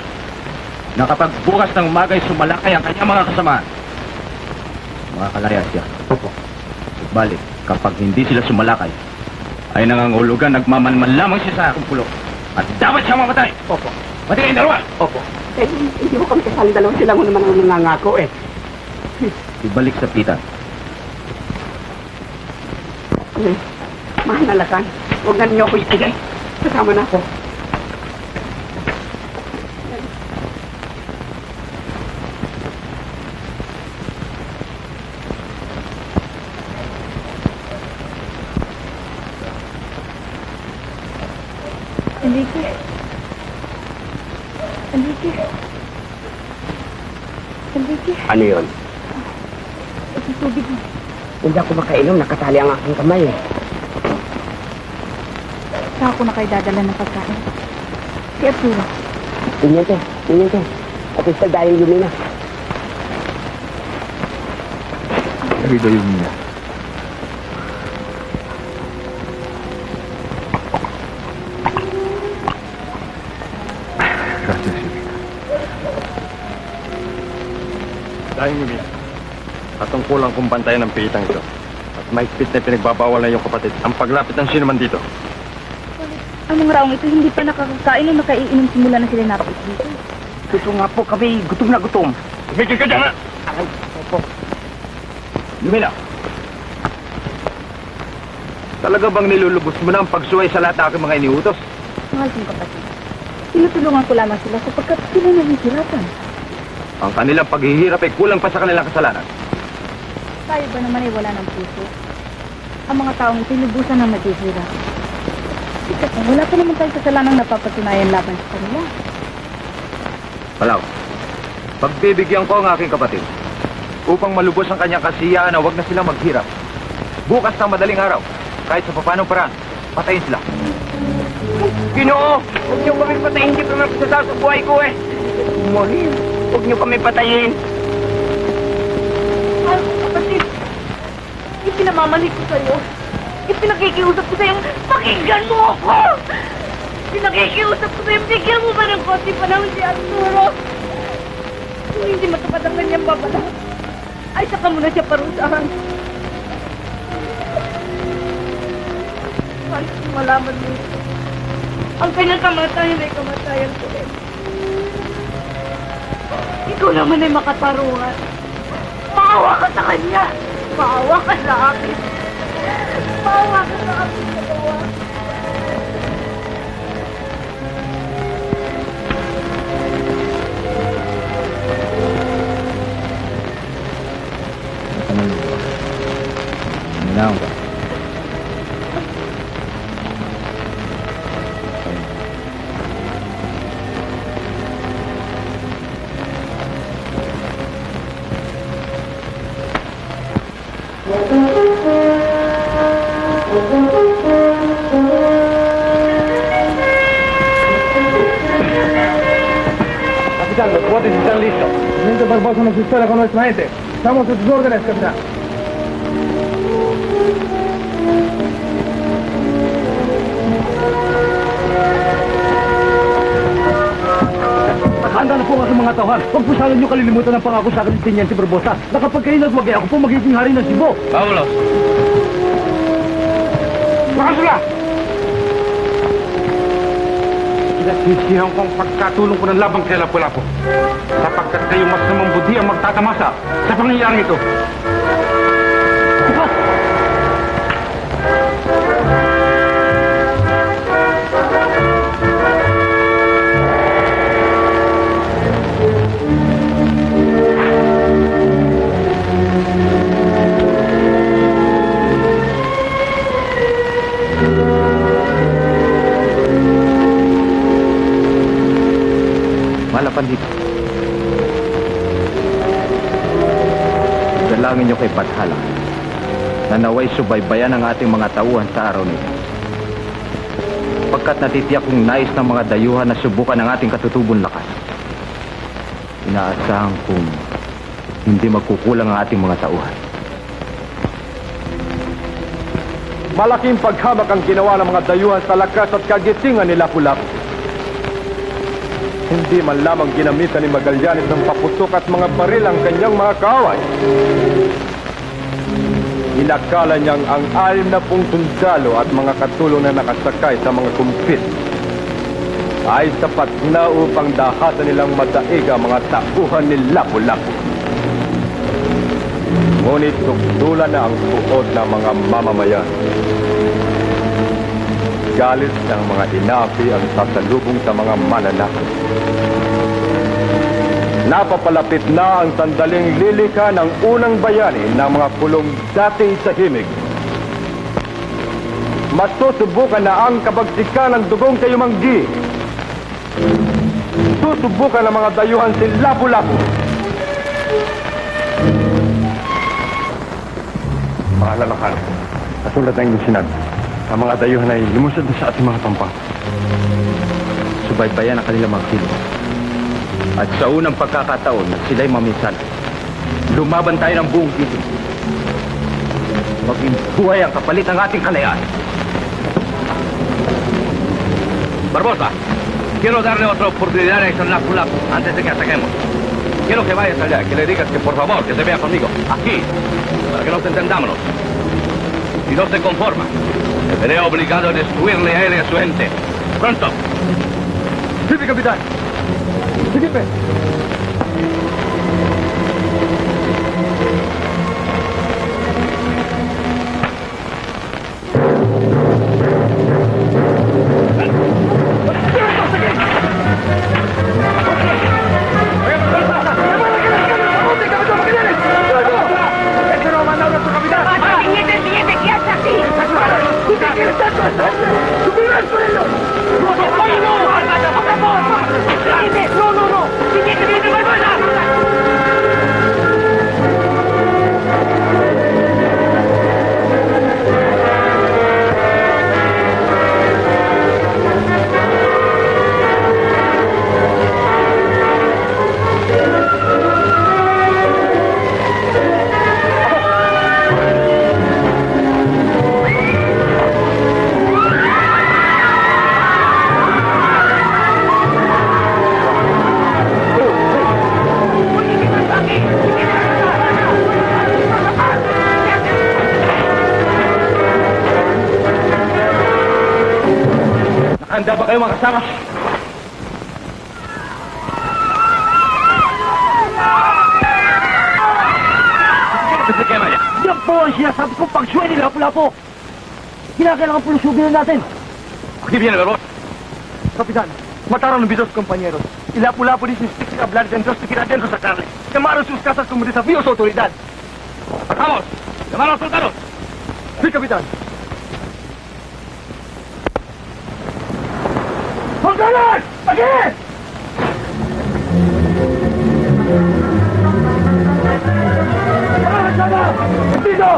na kapag bukas ng umaga ay sumalakay ang kanyang mga kasama, makakalaya siya. Opo. Balik, kapag hindi sila sumalakay, ay nangangulugan, nagmamanman lamang siya sa akong pulo. At dapat siya mamatay. Opo. Pati kayong dalawa. Opo. Eh, hindi ko kami kasali dalawa. Sila mo naman ang nangangako eh. Ibalik sa pitan. Eh, mahal na lakan. Huwag na ninyo ako itigay. Kasama na ako. Enrique. Enrique. Enrique, Ano yun? ito tubig mo. Hindi ako makainom, nakatali ang aking kamay eh. Saan ako na kayo dadala ng pagkain? Si Arturo. Tiniente. At isa dahil lumina. Querido Yumina. Gracias, Yumina. Dahil Yumina, katungkulan kong bantayan ng pilitang ito. At mahigpit na pinagbabawal na iyong kapatid ang paglapit ng sino man dito. Anong raong ito? Hindi pa nakakakain o nakaiinom simula na sila napit dito. Gusto nga po kami, gutom na gutom. Tumigil ka dyan! Aray, opo. Yumina. Talaga bang nilulubos mo na ang pagsuway sa lahat ng aking mga iniutos? Mahal kong kapatid. Tinutulungan ko lamang sila sapagkat sila nahihirapan. Ang kanilang paghihirap ay kulang pa sa kanilang kasalanan. Tayo ba naman ay wala ng puso? Ang mga taong ito'y lubusan ng naghihirap. Ika pa, wala pa naman tayong kasalanang napapatunayan laban sa kanila. Palaw, pagbibigyan ko ang aking kapatid upang malubos ang kanyang kasiyahan na huwag na silang maghirap. Bukas ng madaling araw, kahit sa papanong paraan, patayin sila. Ginoo, huwag niyo kami patayin, hindi pa naman sa buhay ko eh. Morin, huwag niyo kami patayin. Mahal ko kapatid, ipinamamalik ko sa'yo. Ipinakikiusap ko sa'yo, pakinggan mo ako! Pinakikiusap ko sa'yo, bigyan mo ba ng konti panahon si Arturo? Kung hindi matupad ang kanyang babala, ay saka mo na siya parusahan. Kahit kung malaman mo, ang kanyang kamatayan ay kamatayan ko rin. Ikaw naman ay makatarungan. Maawa ka sa kanya. Maawa ka sa akin. Maawa ka sa akin dalawa. Minaw ka. Capitán, los botes están listos. Teniente Barbosa nos espera con nuestra gente. Estamos a tus órdenes, capitán. Handa na po ang aking mga tauhan. Huwag po sana niyo kalilimutan ang pangako sa akin ni Teniente Barbosa na kapag kayo nagwagay, ako po magiging hari ng Cebu. Paulos! Makasula! Pinagsisihan ko ang pagkatulong ko ng labang kay Lapu-Lapu sapagkat kayo mas namang budhi ang magtatamasa sa pangyayaring ito. Malapan dito. Dalangin niyo kay Bathala na naway subaybayan ang ating mga tauhan sa araw nito. Pagkat natitiyak kong nais ng mga dayuhan na subukan ang ating katutubong lakas. Inaasahan kong hindi magkukulang ang ating mga tauhan. Malaking paghamak ang ginawa ng mga dayuhan sa lakas at kagitingan ni Lapu-Lapu. Hindi man lamang ginamitan ni Magallanes ng paputok at mga baril ang kanyang mga kaaway. Inakala niyang ang 60 sundalo at mga katulong na nakasakay sa mga kumpit ay sapat na upang dahatan nilang madaig ang mga tauhan ni Lapu-Lapu. Ngunit tuktulan na ang puot ng mga mamamayan. Galit ng mga inapi ang sasalubong sa mga mananakot. Napapalapit na ang sandaling lilika ng unang bayani ng mga pulong dating tahimik. Masusubukan na ang kabagsikan ng dugong kayumanggi. sinusubukan ng mga dayuhan si Lapu-Lapu. Mga lalakan, katulad ng inyong sinabi, ang mga dayuhan ay lumusad na sa ating mga tampang. Subaybayan ang kanilang mga kilos. At sa unang pagkakataon na sila'y maminsala, lumaban tayo ng buong kilos. Maging buhay ang kapalit ng ating kalayaan. Barbosa, quiero darle otra oportunidad a esa Lapu-Lapu antes de que ataquemos. Quiero que vayas allá, que le digas que por favor, que se vea conmigo, aquí, para que nos entendámonos. Si no se conforma, me veré obligado a destruirle a él y a su gente. ¡Pronto! Sí, capitán. Sígueme. Handa ba kayo mga kasama? Yan po ang sinasabi kong pagsuwi ni Lapu-Lapu. Kinakailangan po lusubin natin. Aquí viene, Barbosa. Capitán, mataron a mis dos compañeros. Y Lapu-Lapu dice que hablar dentro se queda dentro sacarle. Quemaron sus casas como desafío a su autoridad. ¡Vamos! ¡Llamaron a los soldados! Sí, capitán. ¡Soldados! ¡Aquí! ¡Piso!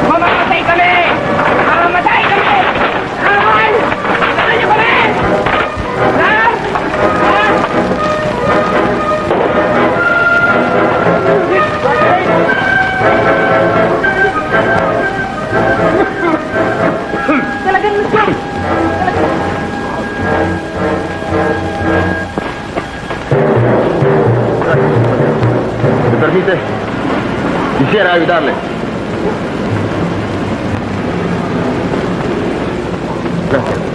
Mamamatay kami! Kawan! Saan niyo kami? Padre, quisiera ayudarle. Gracias.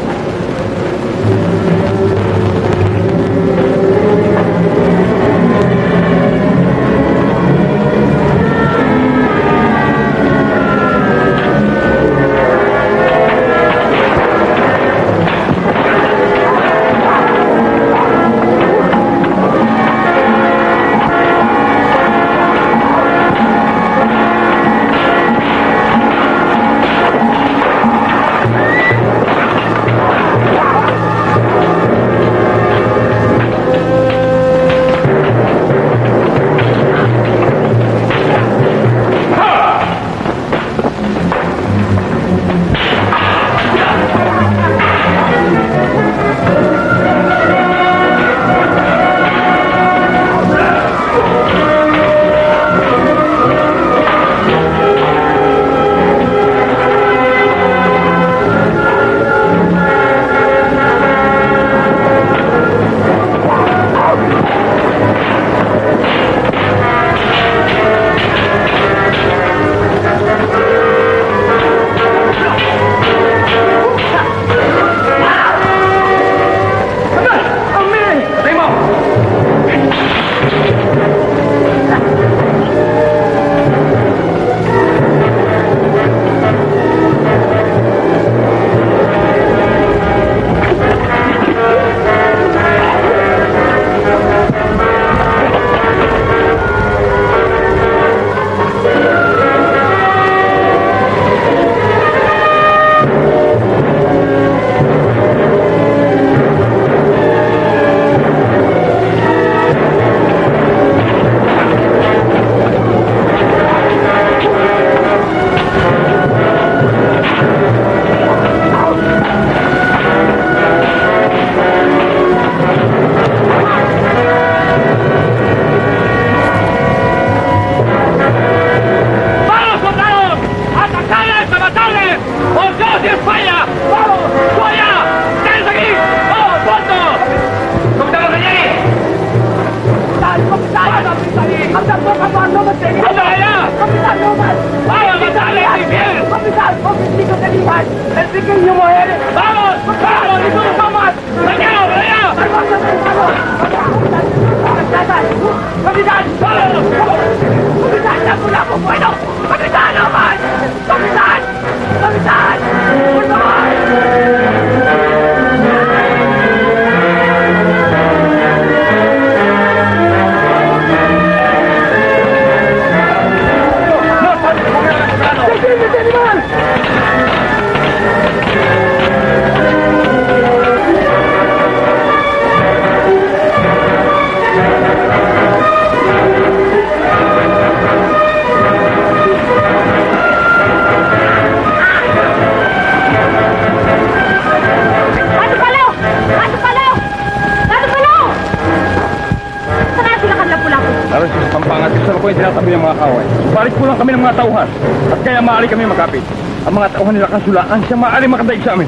Ang mga tauhan nila kasulaan siya maaari makadaig sa amin.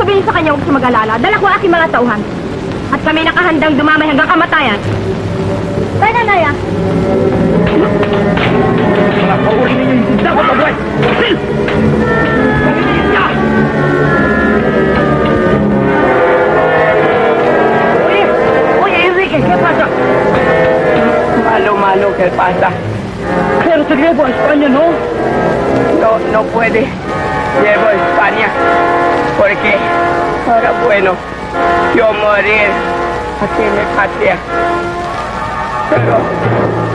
Sabihin sa kanya huwag siya mag-alala. Dala ko ang aking mga tauhan. At kami nakahandang dumamay hanggang kamatayan. Tayo na, Naya. Mga kauli ninyo yung sinta ko tabuhay! Sil! Pagiging niya! Oye, Enrique, ¿qué pasa? Malo, ¿qué pasa? Pero te llevo a España, ¿no? No puede. Llevo a España. Porque ahora bueno, yo morir aquí en mi patria. Pero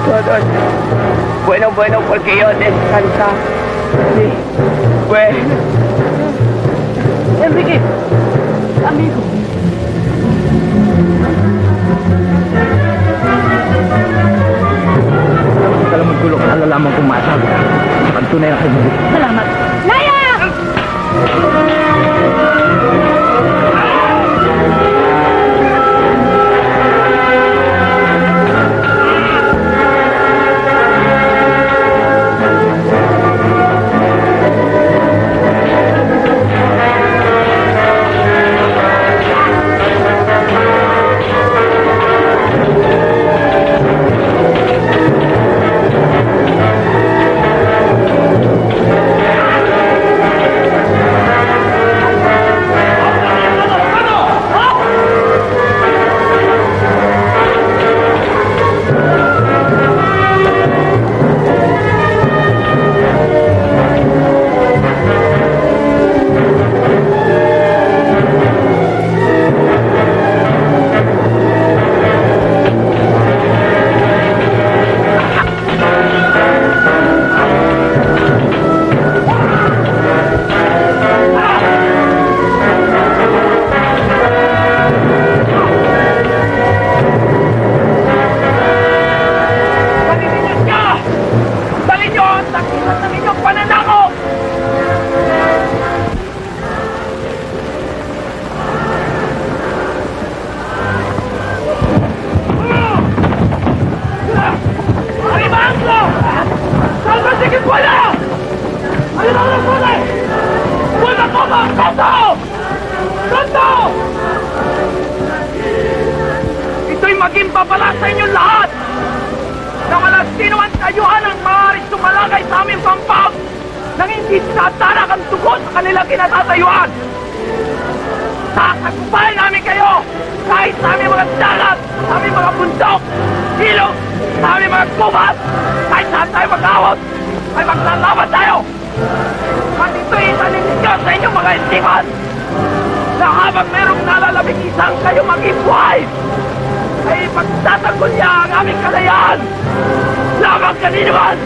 todos, bueno, porque yo descansa. Sí, bueno. Enrique, amigo. Sa lamang tulog, alalaman kong masabi. Sa kantunay na kayo. Salamat. Naya! dayuhan ang maaaring sumalakay sa aming pampang nang hindi tinatalak ang dugo sa kanilang kinatatayuan. Sasagupain namin kayo kahit sa aming mga dagat, sa aming mga bundok, ilog, sa aming mga kubat, kahit saan tayo mag-awot, ay maglalaban tayo. At ito'y isaninyo sa inyong mga isipan na habang merong nalalamig isang kayo mag-ibuhay, ay pagtatanggol niya ang aming kalayaan lamang kanino man.